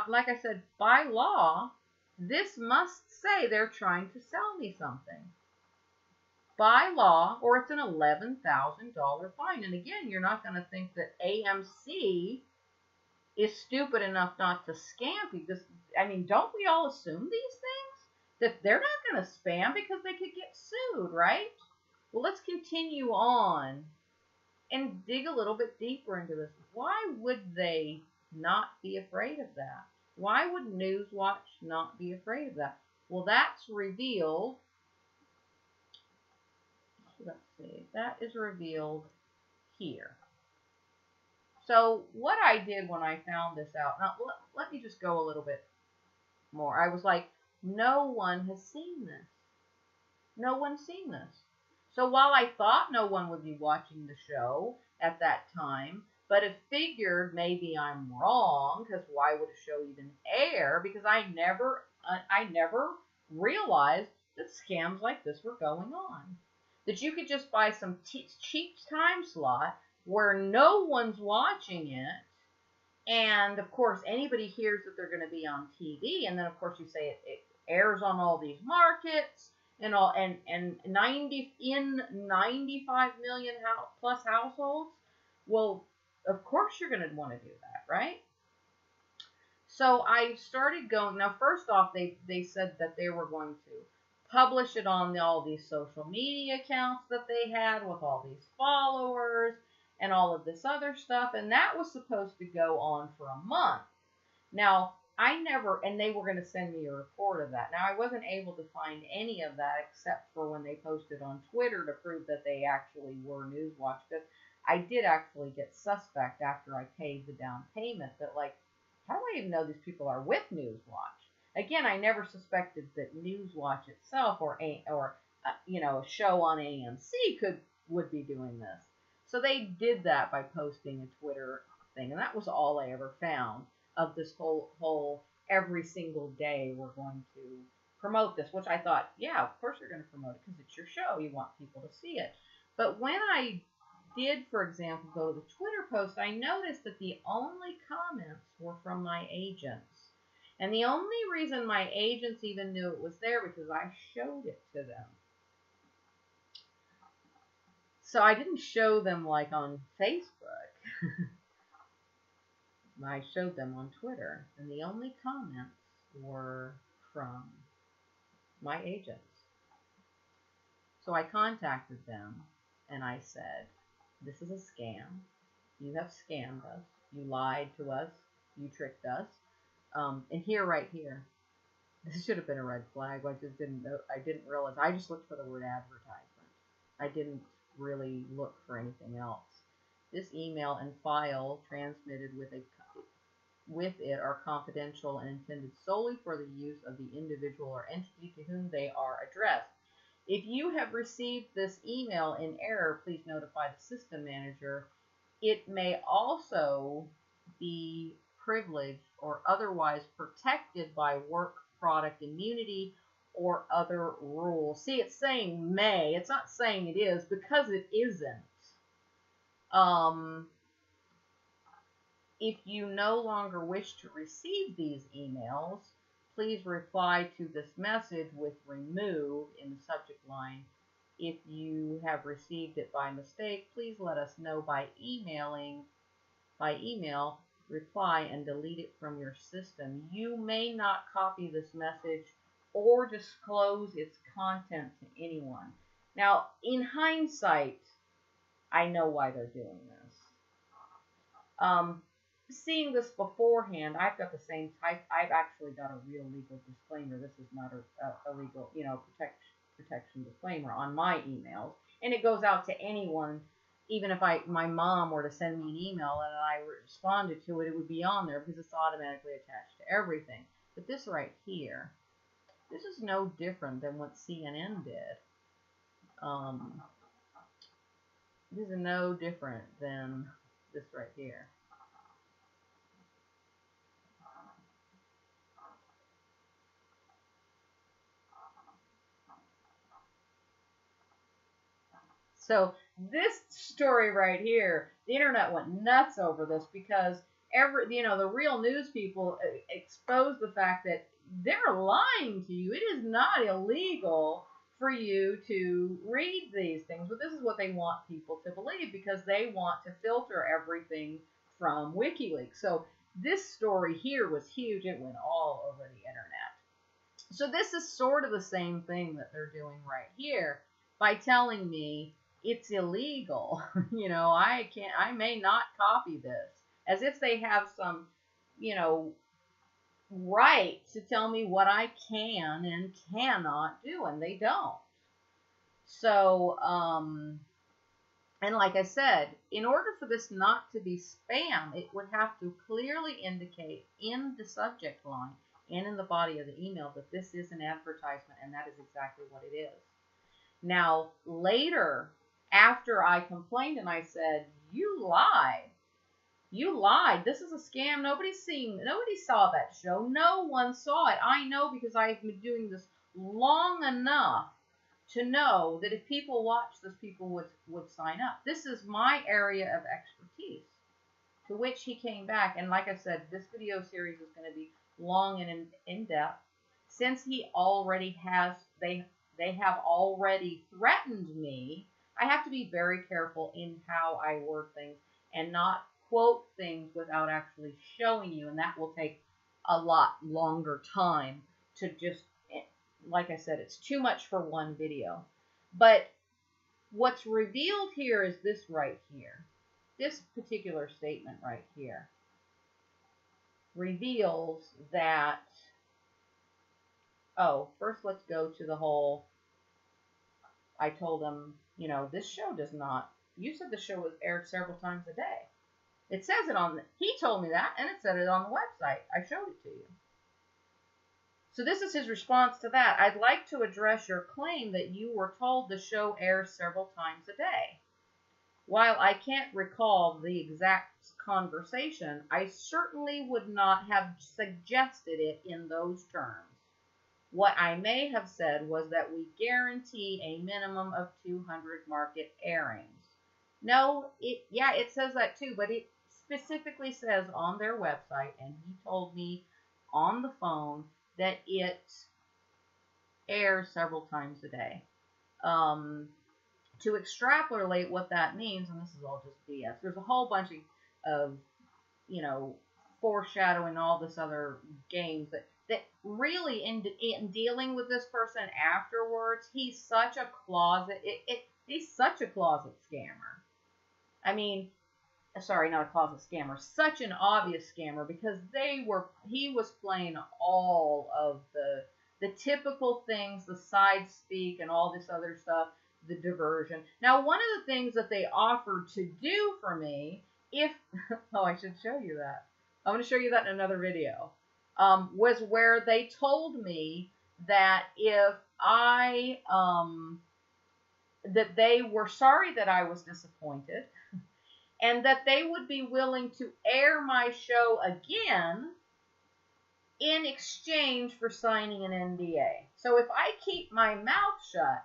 like I said, by law, this must say they're trying to sell me something. By law, or it's an $11,000 fine. And again, you're not going to think that AMC is stupid enough not to scam people. I mean, don't we all assume these things? That they're not going to spam because they could get sued, right? Well, let's continue on and dig a little bit deeper into this. Why would they not be afraid of that? Why would Newswatch not be afraid of that? Well, that's revealed. Let's see. That is revealed here. So what I did when I found this out, now let me just go a little bit more. I was like, no one has seen this. No one's seen this. So while I thought no one would be watching the show at that time, but have figured maybe I'm wrong, because why would a show even air? Because I never realized that scams like this were going on. That you could just buy some cheap time slot where no one's watching it, and of course anybody hears that they're going to be on TV, and then of course you say it airs on all these markets, and 95 million plus households. Well, of course you're going to want to do that, right? So I started going. Now, first off, they said that they were going to publish it on all these social media accounts that they had with all these followers and all of this other stuff, and that was supposed to go on for a month. Now, I never, and they were going to send me a report of that. Now, I wasn't able to find any of that except for when they posted on Twitter to prove that they actually were Newswatch. Because I did actually get suspect after I paid the down payment that, like, how do I even know these people are with Newswatch? Again, I never suspected that Newswatch itself or a show on AMC would be doing this. So they did that by posting a Twitter thing, and that was all I ever found of this whole every single day we're going to promote this, which I thought, yeah, of course you're going to promote it because it's your show. You want people to see it. But when I did, for example, go to the Twitter post, I noticed that the only comments were from my agents. And the only reason my agents even knew it was there because I showed it to them. So I didn't show them like on Facebook. I showed them on Twitter, and the only comments were from my agents. So I contacted them, and I said, this is a scam. You have scammed us. You lied to us. You tricked us. And right here, this should have been a red flag. I just didn't know. I didn't realize. I just looked for the word advertisement. I didn't really look for anything else. This email and file transmitted with it are confidential and intended solely for the use of the individual or entity to whom they are addressed. If you have received this email in error, please notify the system manager. It may also be privileged or otherwise protected by work product immunity or other rules. See, it's saying may. It's not saying it is because it isn't. If you no longer wish to receive these emails, please reply to this message with remove in the subject line. If you have received it by mistake, please let us know by email, reply, and delete it from your system. You may not copy this message or disclose its content to anyone. Now, in hindsight, I know why they're doing this. Seeing this beforehand, I've got the same type. I've actually got a real legal disclaimer. This is not a legal, protection disclaimer on my emails, and it goes out to anyone. Even if my mom were to send me an email and I responded to it, it would be on there because it's automatically attached to everything. But this right here, this is no different than what CNN did. This is no different than this right here. So this story right here, the internet went nuts over this because the real news people exposed the fact that they're lying to you. It is not illegal for you to read these things, but this is what they want people to believe because they want to filter everything from WikiLeaks. So this story here was huge. It went all over the internet. So this is sort of the same thing that they're doing right here by telling me it's illegal. I may not copy this, as if they have some, right to tell me what I can and cannot do, and they don't. So, and like I said, in order for this not to be spam, it would have to clearly indicate in the subject line and in the body of the email that this is an advertisement, and that is exactly what it is. Now, later, after I complained and I said, you lied. You lied. This is a scam. Nobody saw that show. No one saw it. I know because I've been doing this long enough to know that if people watch this, people would sign up. This is my area of expertise. To which he came back, and like I said, this video series is going to be long and in-depth. Since he already has, they have already threatened me, I have to be very careful in how I word things and not quote things without actually showing you, and that will take a lot longer time to just, like I said, it's too much for one video. But what's revealed here is this right here. This particular statement right here reveals that, oh, first let's go to the whole, I told him, you know, this show does not, you said the show was aired several times a day. It says it on, he told me that, and it said it on the website. I showed it to you. So this is his response to that. I'd like to address your claim that you were told the show airs several times a day. While I can't recall the exact conversation, I certainly would not have suggested it in those terms. What I may have said was that we guarantee a minimum of 200 market airings. No, it says that too, but it specifically says on their website, and he told me on the phone that it airs several times a day. To extrapolate what that means, and this is all just BS, there's a whole bunch of you know, foreshadowing all this other games that really in dealing with this person afterwards, he's such a closet, he's such a closet scammer. I mean, sorry, not a closet scammer, such an obvious scammer, because he was playing all of the typical things, the side speak and all this other stuff, the diversion. Now, one of the things that they offered to do for me, oh, I should show you that. I'm going to show you that in another video, was where they told me that if that they were sorry that I was disappointed, and that they would be willing to air my show again in exchange for signing an NDA. So if I keep my mouth shut,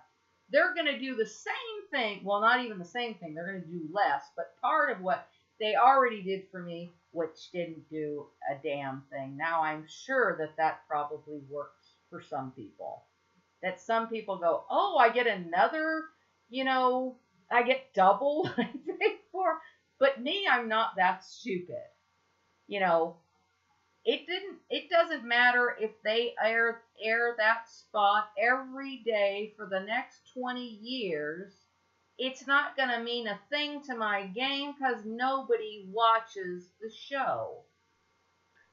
they're going to do the same thing. Well, not even the same thing. They're going to do less, but part of what they already did for me, which didn't do a damn thing. Now, I'm sure that probably works for some people. That some people go, oh, I get another, you know, I get double what I paid for. But me, I'm not that stupid. You know, it doesn't matter if they air that spot every day for the next 20 years. It's not going to mean a thing to my game because nobody watches the show.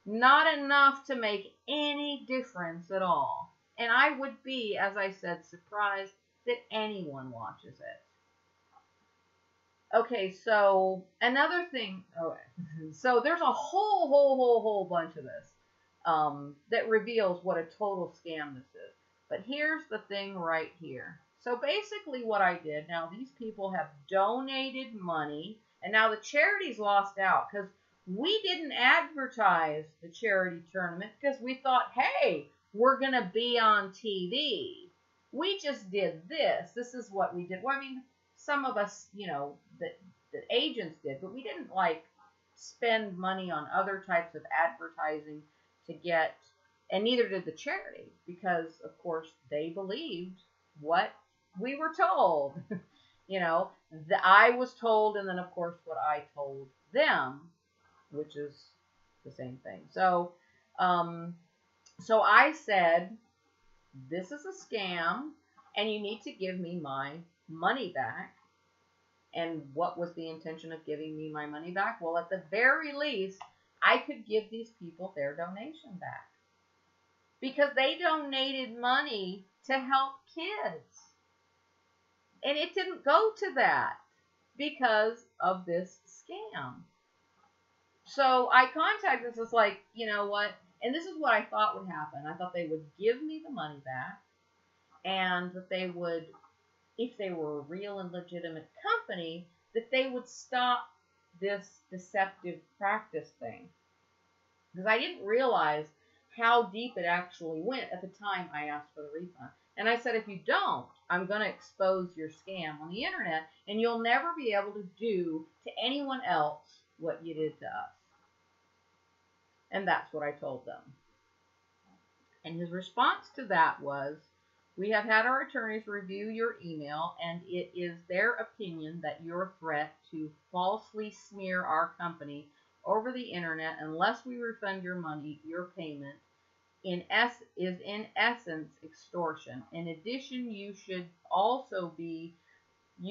Not enough to make any difference at all. And I would be, as I said, surprised that anyone watches it. Okay, so another thing, so there's a whole bunch of this that reveals what a total scam this is. But here's the thing right here. So basically what I did, now these people have donated money, and now the charity's lost out because we didn't advertise the charity tournament because we thought, hey, we're going to be on TV. We just did this. This is what we did. Well, I mean, some of us, you know, that agents did, but we didn't like spend money on other types of advertising to get, and neither did the charity, because of course they believed what we were told. You know, I was told, and then of course what I told them, which is the same thing. So, so I said, this is a scam, and you need to give me my money back. And what was the intention of giving me my money back? Well, at the very least, I could give these people their donation back. Because they donated money to help kids. And it didn't go to that because of this scam. So I contacted this, like, you know what? And this is what I thought would happen. I thought they would give me the money back, and that they would, if they were a real and legitimate company, that they would stop this deceptive practice thing. Because I didn't realize how deep it actually went at the time I asked for the refund. And I said, if you don't, I'm going to expose your scam on the internet, and you'll never be able to do to anyone else what you did to us. And that's what I told them. And his response to that was, we have had our attorneys review your email, and it is their opinion that your threat to falsely smear our company over over the internet unless we refund your money. Your payment is in essence extortion. In addition, you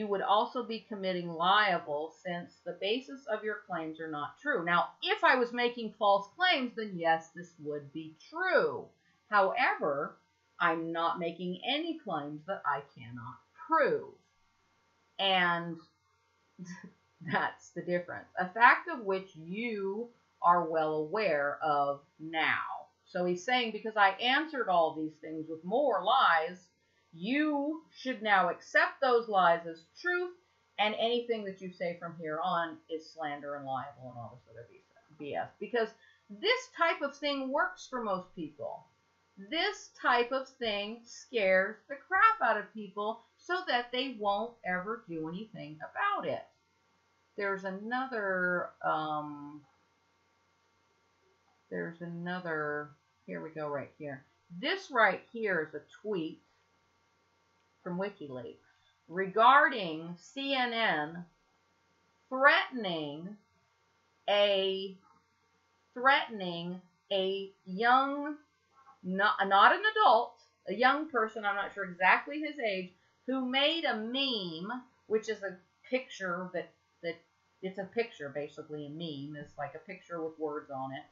would also be committing libel since the basis of your claims are not true. Now, if I was making false claims, then yes, this would be true. However, I'm not making any claims that I cannot prove. And that's the difference. A fact of which you are well aware of now. So he's saying, because I answered all these things with more lies, you should now accept those lies as truth, and anything that you say from here on is slander and libel and all this other BS. Because this type of thing works for most people. This type of thing scares the crap out of people so that they won't ever do anything about it. There's another, here we go right here. This right here is a tweet from WikiLeaks regarding CNN threatening a young, not an adult, a young person, I'm not sure exactly his age, who made a meme, which is a picture that it's a picture, basically a meme. It's like a picture with words on it,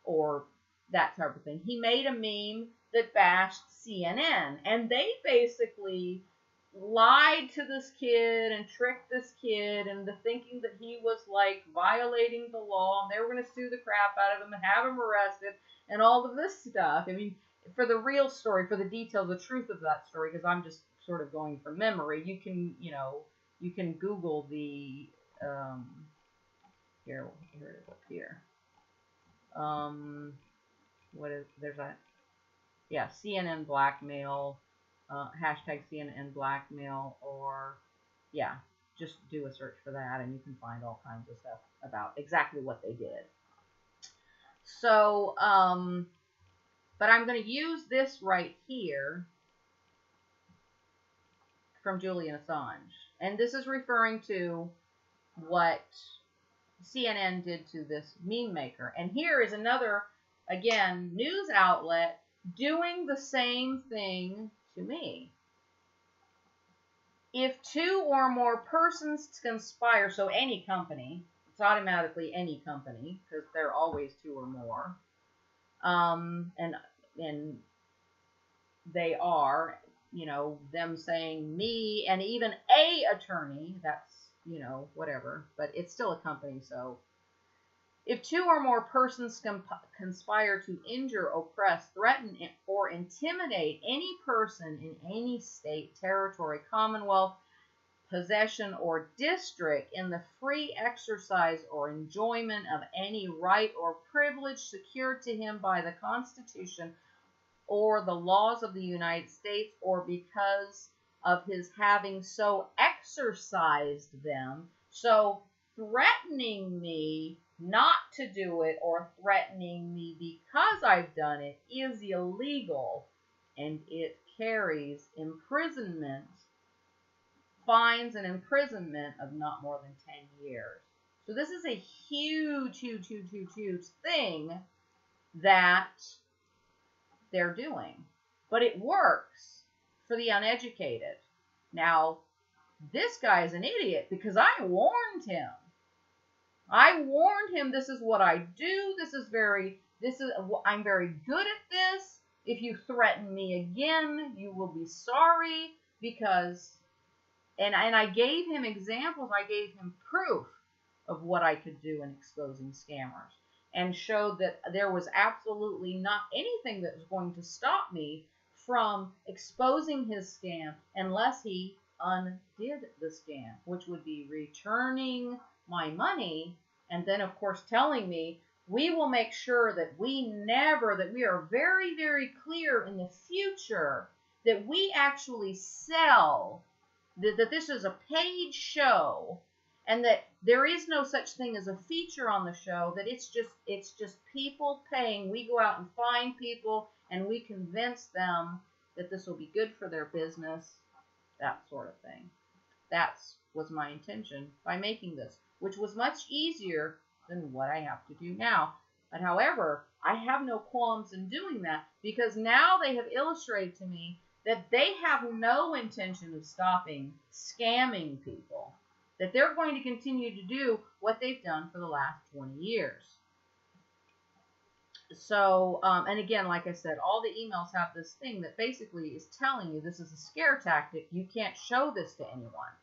or that type of thing. He made a meme that bashed CNN, and they basically lied to this kid and tricked this kid into thinking that he was like violating the law, and they were going to sue the crap out of him and have him arrested and all of this stuff. I mean, for the real story, for the details, the truth of that story, because I'm just sort of going from memory, you can Google the, here it is up here. CNN blackmail, hashtag CNN blackmail, or, yeah, just do a search for that and you can find all kinds of stuff about exactly what they did. So, but I'm going to use this right here from Julian Assange. And this is referring to what CNN did to this meme maker. And here is another, again, news outlet doing the same thing to me. If two or more persons conspire, so any company, it's automatically any company, because they're always two or more, and they are, them saying me and even a attorney, that's, whatever, but it's still a company, so. If two or more persons conspire to injure, oppress, threaten, or intimidate any person in any state, territory, commonwealth, possession, or district in the free exercise or enjoyment of any right or privilege secured to him by the Constitution or the laws of the United States, or because of his having so exercised them, so threatening me not to do it or threatening me because I've done it is illegal, and it carries imprisonment, fines and imprisonment of not more than 10 years. So this is a huge thing that they're doing. But it works for the uneducated. Now, this guy is an idiot because I warned him. I warned him, this is what I do. I'm very good at this. If you threaten me again, you will be sorry, because, and I gave him examples. I gave him proof of what I could do in exposing scammers, and showed that there was absolutely not anything that was going to stop me from exposing his scam unless he undid the scam, which would be returning my money, and then of course telling me, we will make sure that we are very, very clear in the future that we actually sell, that this is a paid show, and that there is no such thing as a feature on the show, that it's just people paying. We go out and find people and we convince them that this will be good for their business, that sort of thing. That was my intention by making this, which was much easier than what I have to do now. But however, I have no qualms in doing that because now they have illustrated to me that they have no intention of stopping scamming people, that they're going to continue to do what they've done for the last 20 years. So, and again, like I said, all the emails have this thing that basically is telling you this is a scare tactic. You can't show this to anyone.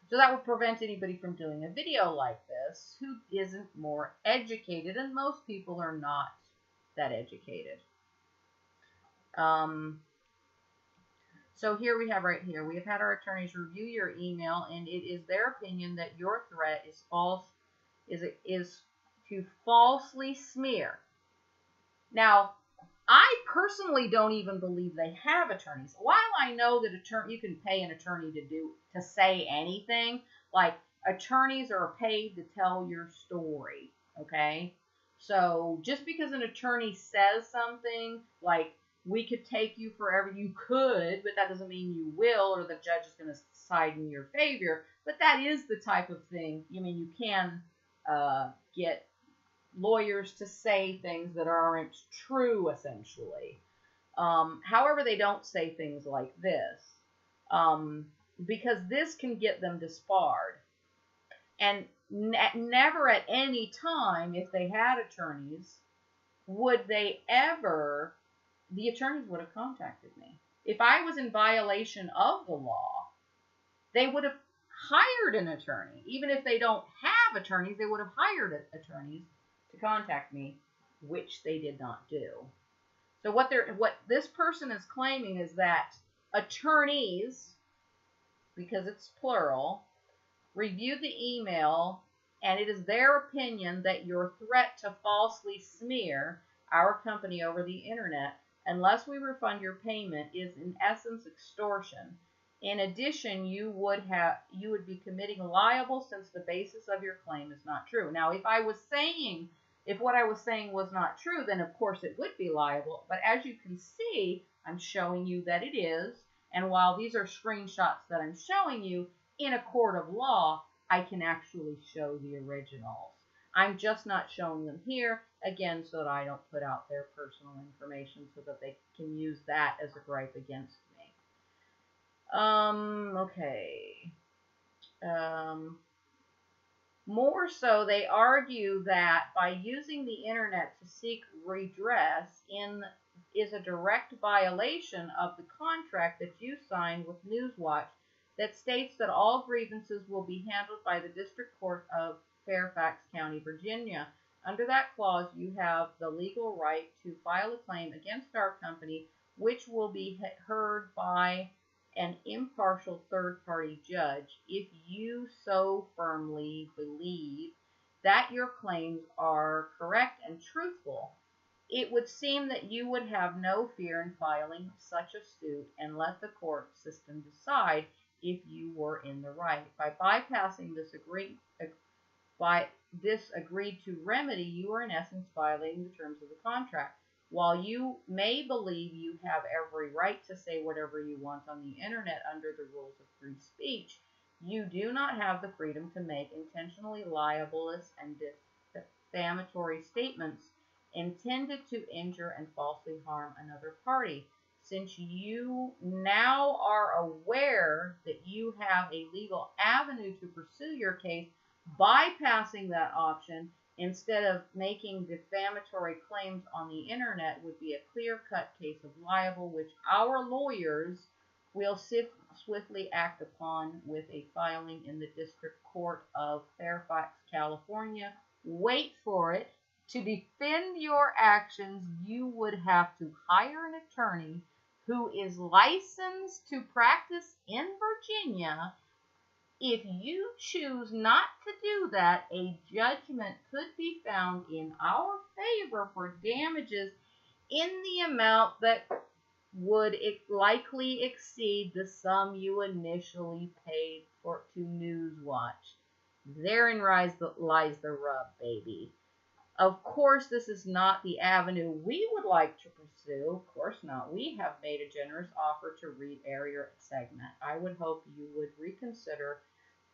So that would prevent anybody from doing a video like this who isn't more educated, and most people are not that educated. So here we have right here, we have had our attorneys review your email, and it is their opinion that your threat is false, is to falsely smear. Now, I personally don't even believe they have attorneys. While I know that you can pay an attorney to say anything, like attorneys are paid to tell your story, okay? So just because an attorney says something, like we could take you forever, you could, but that doesn't mean you will, or the judge is going to side in your favor. But that is the type of thing. I mean, you can get lawyers to say things that aren't true, essentially. However, they don't say things like this, because this can get them disbarred. And never at any time, if they had attorneys, the attorneys would have contacted me. If I was in violation of the law, they would have hired an attorney. Even if they don't have attorneys, they would have hired attorneys to contact me, which they did not do. So what this person is claiming is that attorneys, because it's plural, reviewed the email, and it is their opinion that your threat to falsely smear our company over the internet, unless we refund your payment, is in essence extortion. In addition, you would be committing libel since the basis of your claim is not true. Now, if what I was saying was not true, then of course it would be liable. But as you can see, I'm showing you that it is. And while these are screenshots that I'm showing you, in a court of law, I can actually show the originals. I'm just not showing them here, again, so that I don't put out their personal information so that they can use that as a gripe against me. Okay. More so, they argue that by using the internet to seek redress is a direct violation of the contract that you signed with Newswatch that states that all grievances will be handled by the District Court of Fairfax County, Virginia. Under that clause, you have the legal right to file a claim against our company, which will be heard by an impartial third-party judge if you so firmly believe that your claims are correct and truthful. It would seem that you would have no fear in filing such a suit and let the court system decide if you were in the right. By bypassing this agreed to remedy, you are in essence violating the terms of the contract. While you may believe you have every right to say whatever you want on the internet under the rules of free speech, you do not have the freedom to make intentionally libelous and defamatory statements intended to injure and falsely harm another party. Since you now are aware that you have a legal avenue to pursue your case, bypassing that option instead of making defamatory claims on the internet would be a clear-cut case of libel, which our lawyers will swiftly act upon with a filing in the District Court of Fairfax, California. Wait for it. To defend your actions, you would have to hire an attorney who is licensed to practice in Virginia. If you choose not to do that, a judgment could be found in our favor for damages in the amount that would likely exceed the sum you initially paid to Newswatch. Therein lies the rub, baby. Of course, this is not the avenue we would like to pursue. Of course not. We have made a generous offer to re-air your segment. I would hope you would reconsider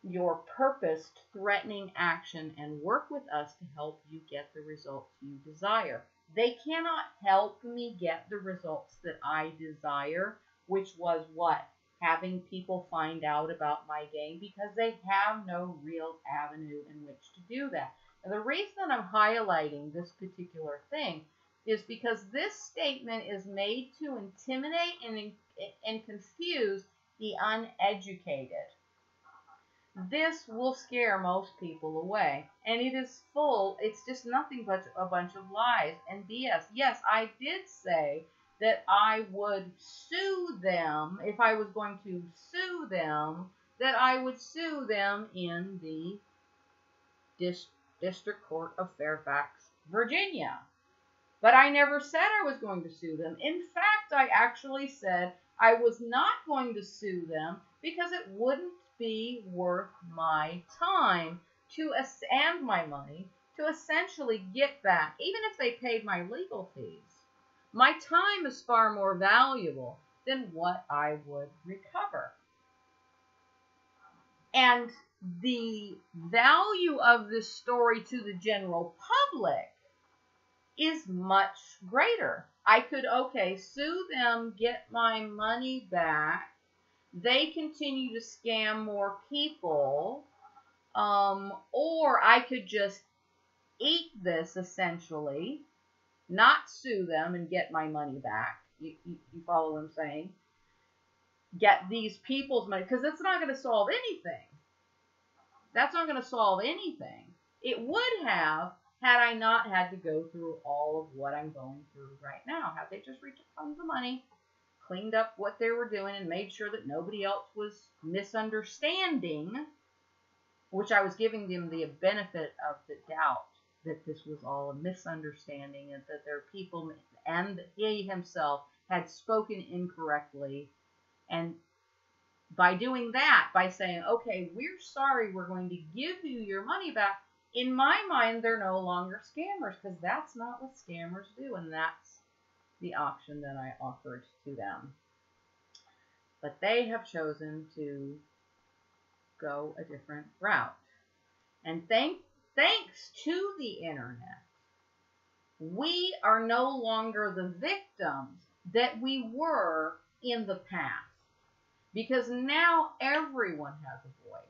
your purposed threatening action and work with us to help you get the results you desire. They cannot help me get the results that I desire, which was what? Having people find out about my game, because they have no real avenue in which to do that. And the reason that I'm highlighting this particular thing is because this statement is made to intimidate and confuse the uneducated. This will scare most people away. And it is full, it's just nothing but a bunch of lies and BS. Yes, I did say that I would sue them, if I was going to sue them, that I would sue them in the District Court of Fairfax, Virginia. But I never said I was going to sue them. In fact, I actually said I was not going to sue them because it wouldn't be worth my time and my money to essentially get back, even if they paid my legal fees. My time is far more valuable than what I would recover. And the value of this story to the general public is much greater. I could, sue them, get my money back. They continue to scam more people. Or I could just eat this, essentially, not sue them and get my money back. You follow what I'm saying? Get these people's money, because it's not going to solve anything. That's not going to solve anything. It would have, had I not had to go through all of what I'm going through right now. Had they just returned the money, cleaned up what they were doing, and made sure that nobody else was misunderstanding, which I was giving them the benefit of the doubt that this was all a misunderstanding and that their people and he himself had spoken incorrectly. And by doing that, by saying, okay, we're sorry, we're going to give you your money back, in my mind, they're no longer scammers, because that's not what scammers do, and that's the option that I offered to them. But they have chosen to go a different route. And thanks to the internet, we are no longer the victims that we were in the past. Because now everyone has a voice.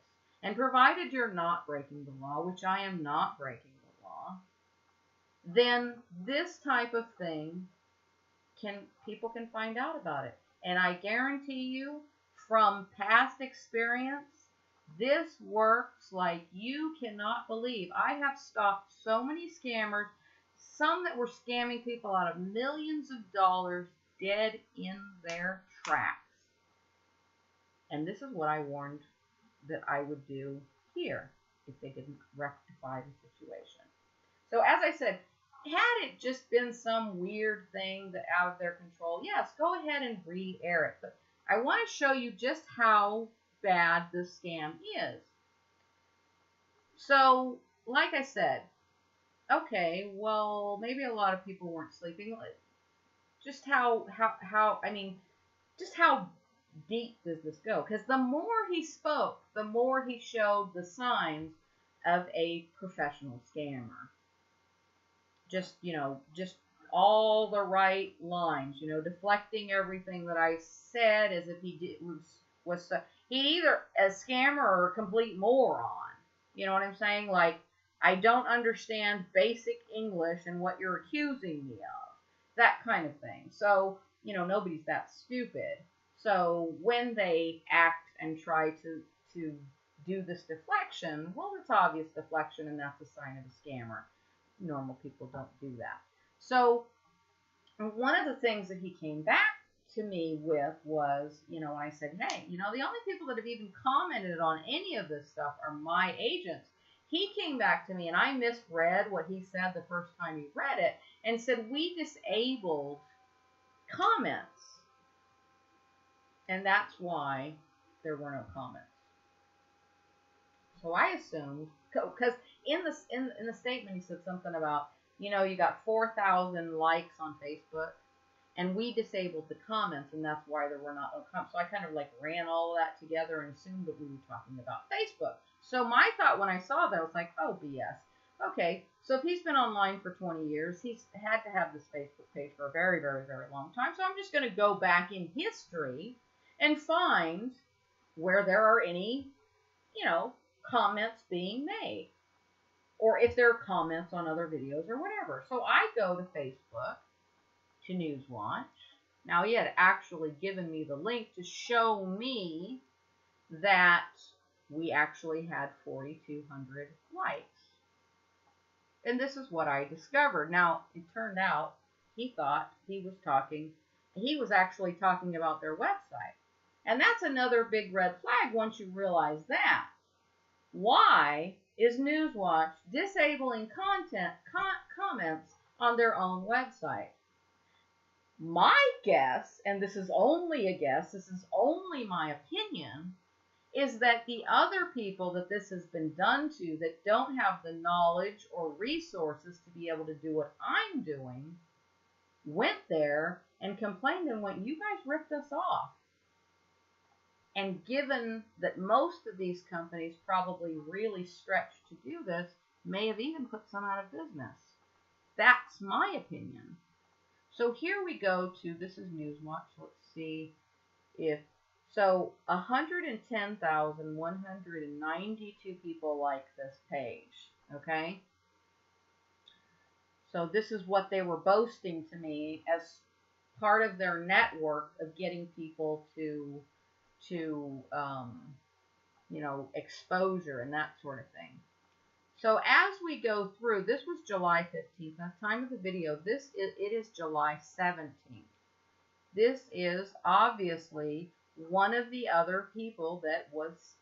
And provided you're not breaking the law, which I am not breaking the law, then this type of thing, people can find out about it. And I guarantee you, from past experience, this works like you cannot believe. I have stopped so many scammers, some that were scamming people out of millions of dollars, dead in their tracks. And this is what I warned that I would do here if they didn't rectify the situation. So as I said, had it just been some weird thing that out of their control, yes, go ahead and re-air it. But I want to show you just how bad this scam is. So, like I said, okay, well, maybe a lot of people weren't sleeping. Just how deep does this go? Because the more he spoke, the more he showed the signs of a professional scammer. Just all the right lines, deflecting everything that I said as if he was he either a scammer or a complete moron. You know what I'm saying? Like, I don't understand basic English and what you're accusing me of. That kind of thing. So, nobody's that stupid. So when they act and try to do this deflection, well, it's obvious deflection, and that's a sign of a scammer. Normal people don't do that. So one of the things that he came back to me with was, when I said, hey, the only people that have even commented on any of this stuff are my agents. He came back to me, and I misread what he said the first time he read it, and said, we disabled comments. And that's why there were no comments. So I assumed, because in the statement he said something about, you got 4,000 likes on Facebook. And we disabled the comments, and that's why there were not no comments. So I kind of like ran all of that together and assumed that we were talking about Facebook. So my thought when I saw that, I was like, oh, BS. Okay, so if he's been online for 20 years, he's had to have this Facebook page for a very, very, very long time. So I'm just going to go back in history and find where there are any, comments being made. Or if there are comments on other videos or whatever. So I go to Facebook, to Newswatch. Now he had actually given me the link to show me that we actually had 4,200 likes. And this is what I discovered. Now, it turned out he thought he was actually talking about their website. And that's another big red flag once you realize that. Why is Newswatch disabling comments on their own website? My guess, and this is only a guess, this is only my opinion, is that the other people that this has been done to that don't have the knowledge or resources to be able to do what I'm doing went there and complained and went, you guys ripped us off. And given that most of these companies probably really stretched to do this, may have even put some out of business. That's my opinion. So here we go to, this is Newswatch. Let's see if, so 110,192 people like this page, okay? So this is what they were boasting to me as part of their network of getting people to exposure and that sort of thing. So as we go through, this was July 15th, the time of the video. It is July 17th. This is obviously one of the other people that was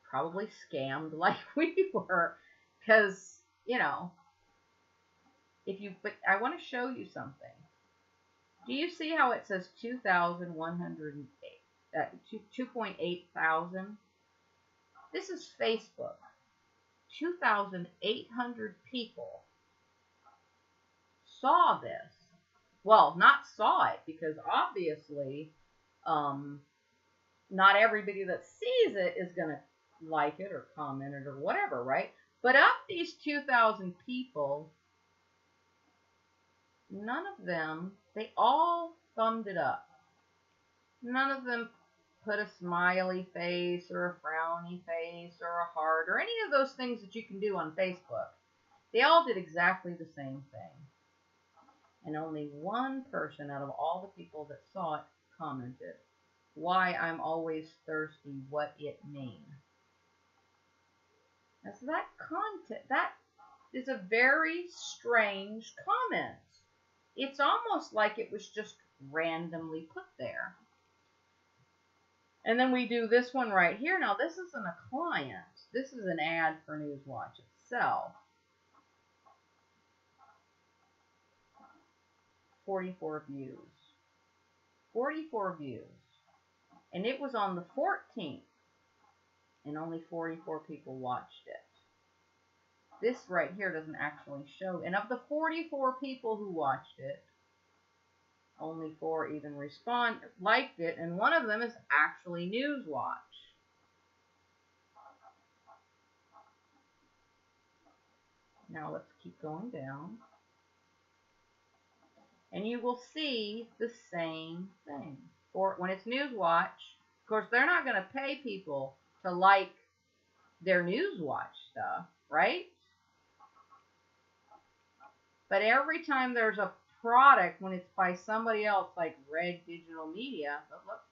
probably scammed like we were, because, but I want to show you something. Do you see how it says 2.8 thousand? This is Facebook. 2,800 people saw this. Well, not saw it, because obviously not everybody that sees it is going to like it or comment it or whatever, right? But of these 2,000 people, none of them, they all thumbed it up. None of them put a smiley face or a frowny face or a heart or any of those things that you can do on Facebook. They all did exactly the same thing. And only one person out of all the people that saw it commented, "Why I'm always thirsty, what it mean?" Now, so that is a very strange comment. It's almost like it was just randomly put there. And then we do this one right here. Now, this isn't a client. This is an ad for Newswatch itself. 44 views. 44 views. And it was on the 14th. And only 44 people watched it. This right here doesn't actually show. And of the 44 people who watched it, only 4 even liked it, and one of them is actually Newswatch. Now let's keep going down. And you will see the same thing. When it's Newswatch, of course, they're not going to pay people to like their Newswatch stuff, right? But every time there's a product, when it's by somebody else like Red Digital Media, but look,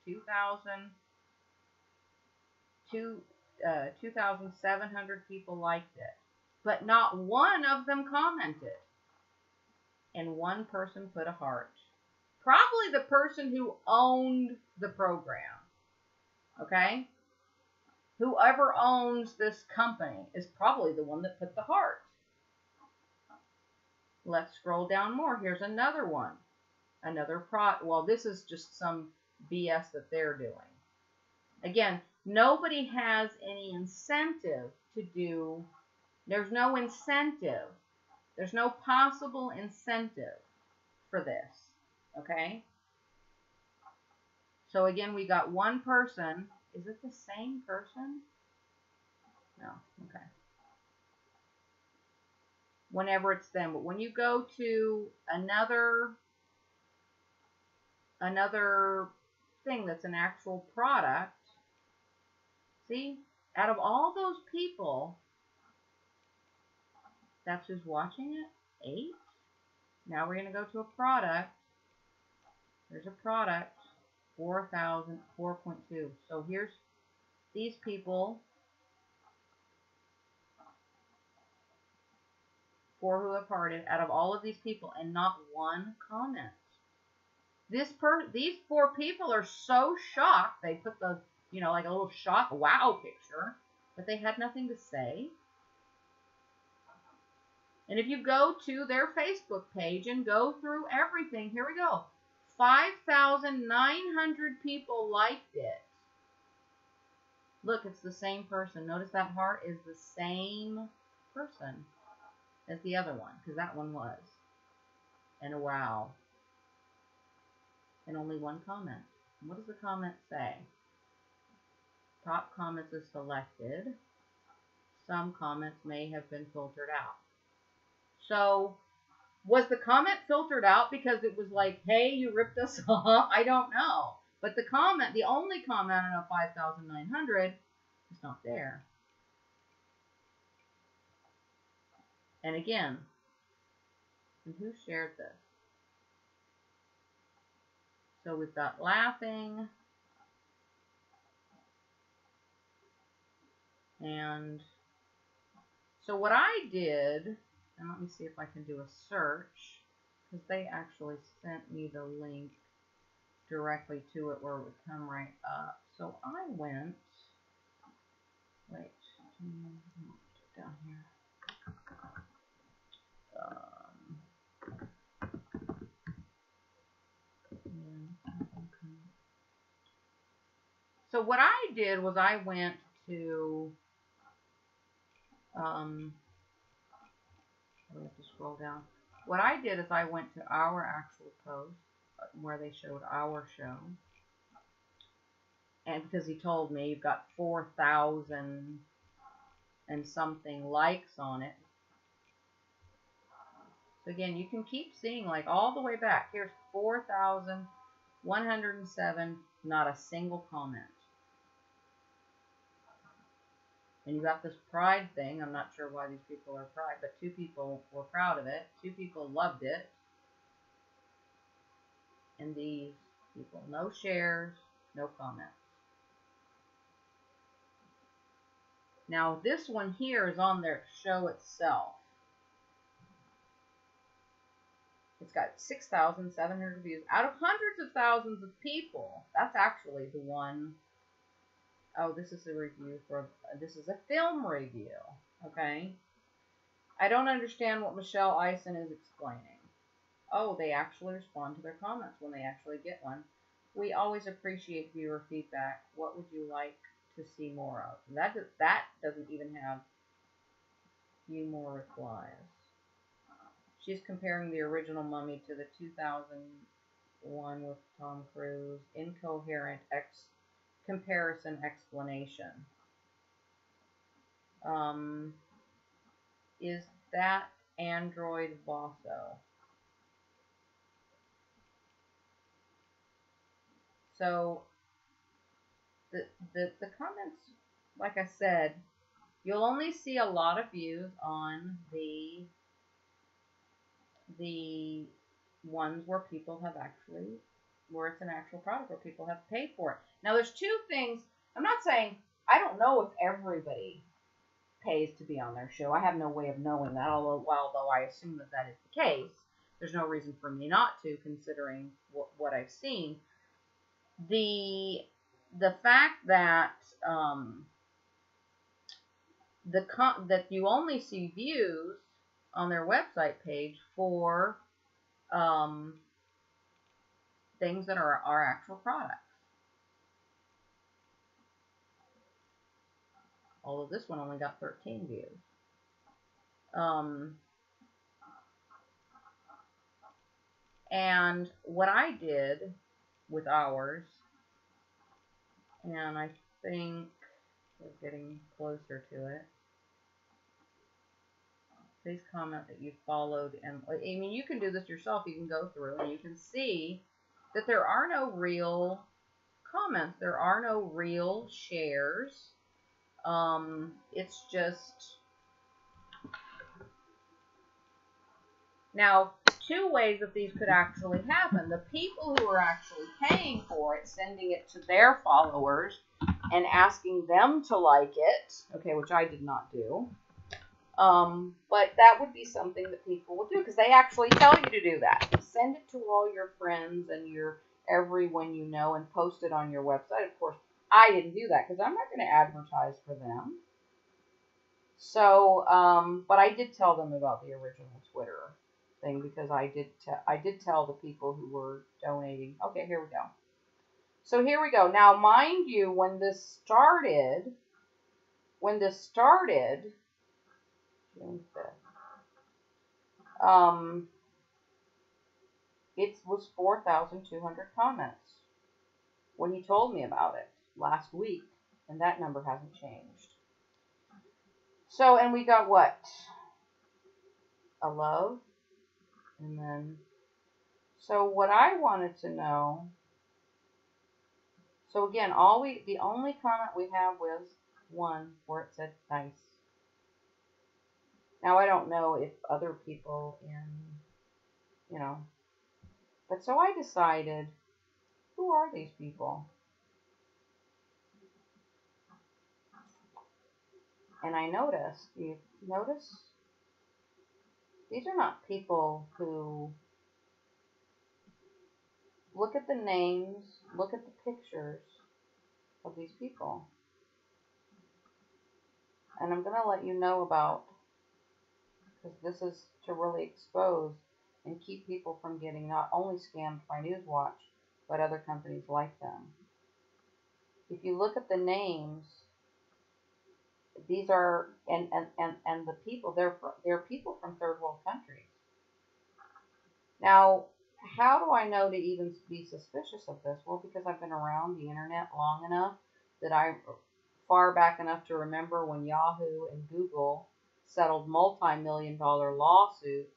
2,700 people liked it, but not one of them commented, and one person put a heart. Probably the person who owned the program. Okay, whoever owns this company is probably the one that put the heart. Let's scroll down more. Here's another one. Well, this is just some BS that they're doing. Again, nobody has any incentive to do. There's no incentive. There's no possible incentive for this. Okay? So again, we got one person. Is it the same person? No. Okay. Whenever it's them. But when you go to another thing that's an actual product, see, out of all those people, that's who's watching it. 8. Now we're going to go to a product. There's a product. 4,000, 4.2. So here's these people. 4 who have hearted out of all of these people, and not one comment. These 4 people are so shocked. They put the, like a little shock wow picture, but they had nothing to say. And if you go to their Facebook page and go through everything, here we go. 5,900 people liked it. Look, it's the same person. Notice that heart is the same person as the other one, because that one was. And a wow. And only one comment. What does the comment say? Top comments is selected. Some comments may have been filtered out. So, was the comment filtered out because it was like, hey, you ripped us off? I don't know. But the only comment out of 5,900 is not there. And again, and who shared this? So we've got laughing. And so what I did, and let me see if I can do a search, because they actually sent me the link directly to it where it would come right up. So I went, wait, down here. So what I did was I went to, we have to scroll down. What I did is I went to our actual post where they showed our show. And because he told me you've got 4,000 and something likes on it. So again, you can keep seeing like all the way back. Here's 4,107, not a single comment. And you got this pride thing. I'm not sure why these people are pride, but 2 people were proud of it. 2 people loved it. And these people, no shares, no comments. Now this one here is on their show itself. It's got 6,700 views out of hundreds of thousands of people. That's actually the one. Oh, this is a review for, this is a film review, okay? I don't understand what Michelle Eisen is explaining. Oh, they actually respond to their comments when they actually get one. We always appreciate viewer feedback. What would you like to see more of? And that doesn't even have few more replies. She's comparing the original Mummy to the 2001 with Tom Cruise. Incoherent comparison explanation. Is that Android Bosso? So the comments, like I said, you'll only see a lot of views on the ones where people have actually, where it's an actual product, where people have paid for it. Now, there's 2 things. I'm not saying, I don't know if everybody pays to be on their show. I have no way of knowing that, although I assume that that is the case. There's no reason for me not to, considering what I've seen. The fact that that you only see views on their website page for things that are our actual products. Although this one only got 13 views. And what I did with ours, and I think we're getting closer to it. Please comment that you followed, and I mean, you can do this yourself. You can go through and you can see that there are no real comments. There are no real shares. It's just, now, two ways that these could actually happen. The people who are actually paying for it, sending it to their followers and asking them to like it, okay, which I did not do. But that would be something that people would do, because they actually tell you to do that. Send it to all your friends and everyone you know, and post it on your website. Of course, I didn't do that because I'm not going to advertise for them. So, but I did tell them about the original Twitter thing, because I did tell the people who were donating. Okay, here we go. So here we go. Now, mind you, when this started, June 5th, it was 4,200 comments when he told me about it last week, and that number hasn't changed. So, and we got what? A love, and then, so what I wanted to know, so again, the only comment we have was one where it said nice. Now, I don't know if other people but so I decided, who are these people? And I noticed, you notice? These are not people who, look at the names, look at the pictures of these people. And I'm going to let you know about, because this is to really expose and keep people from getting not only scammed by Newswatch, but other companies like them. If you look at the names, these are, and the people, they're people from third world countries. Now, how do I know to even be suspicious of this? Well, because I've been around the internet long enough that far back enough to remember when Yahoo and Google settled multi-million-dollar lawsuits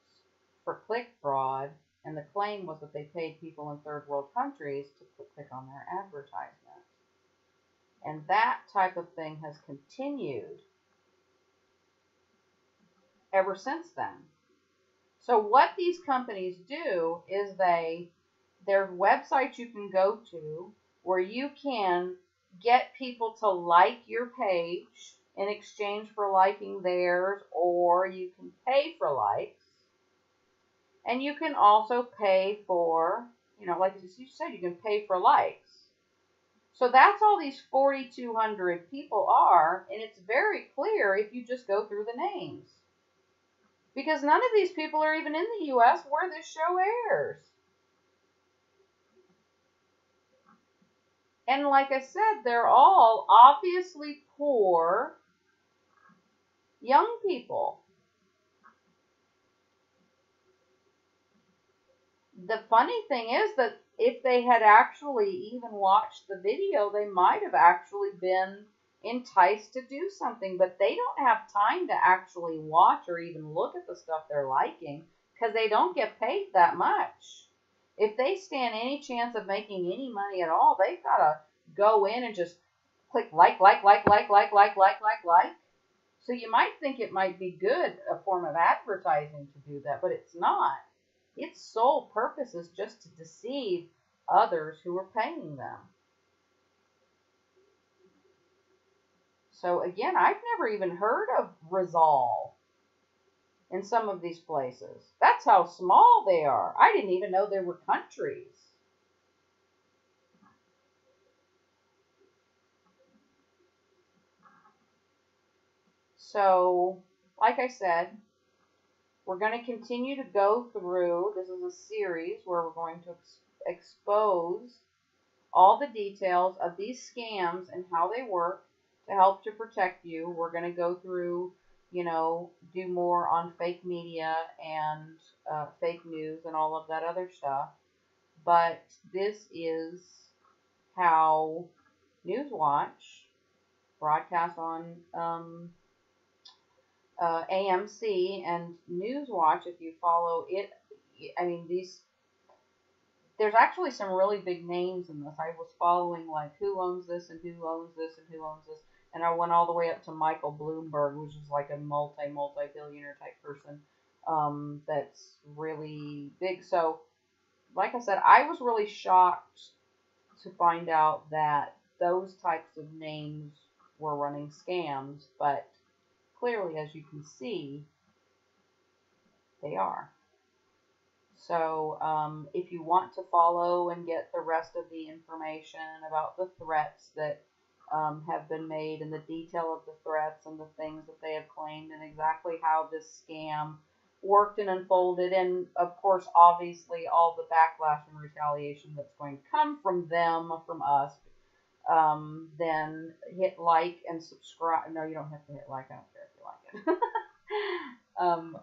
for click fraud, and the claim was that they paid people in third world countries to click on their advertisement. And that type of thing has continued ever since then. So what these companies do is there's websites you can go to where you can get people to like your page in exchange for liking theirs, or you can pay for likes. And you can also pay for, like you said, you can pay for likes. So that's all these 4,200 people are, and it's very clear if you just go through the names. Because none of these people are even in the U.S. where this show airs. And like I said, they're all obviously poor young people. The funny thing is that if they had actually even watched the video, they might have actually been enticed to do something, but they don't have time to actually watch or even look at the stuff they're liking, because they don't get paid that much. If they stand any chance of making any money at all, they've got to go in and just click like. So you might think it might be good, a form of advertising to do that, but it's not. Its sole purpose is just to deceive others who are paying them. So again, I've never even heard of Resolve in some of these places. That's how small they are. I didn't even know there were countries. So, like I said, we're going to continue to go through. This is a series where we're going to expose all the details of these scams and how they work to help to protect you. We're going to go through, do more on fake media and fake news and all of that other stuff. But this is how Newswatch broadcast on AMC and Newswatch. If you follow it, I mean, there's actually some really big names in this. I was following like who owns this and who owns this and who owns this, and I went all the way up to Michael Bloomberg, which is like a multi-billionaire type person that's really big. So, like I said, I was really shocked to find out that those types of names were running scams, but clearly, as you can see, they are. So, if you want to follow and get the rest of the information about the threats that have been made and the detail of the threats and the things that they have claimed and exactly how this scam worked and unfolded, and of course, obviously, all the backlash and retaliation that's going to come from them, from us, then hit like and subscribe. No, you don't have to hit like. I don't care if you like it.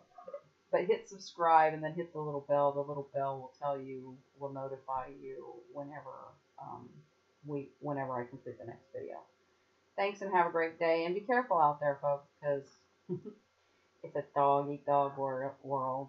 But hit subscribe and then hit the little bell. The little bell will tell you, will notify you whenever I complete the next video. Thanks and have a great day. And be careful out there, folks, because it's a dog-eat-dog world.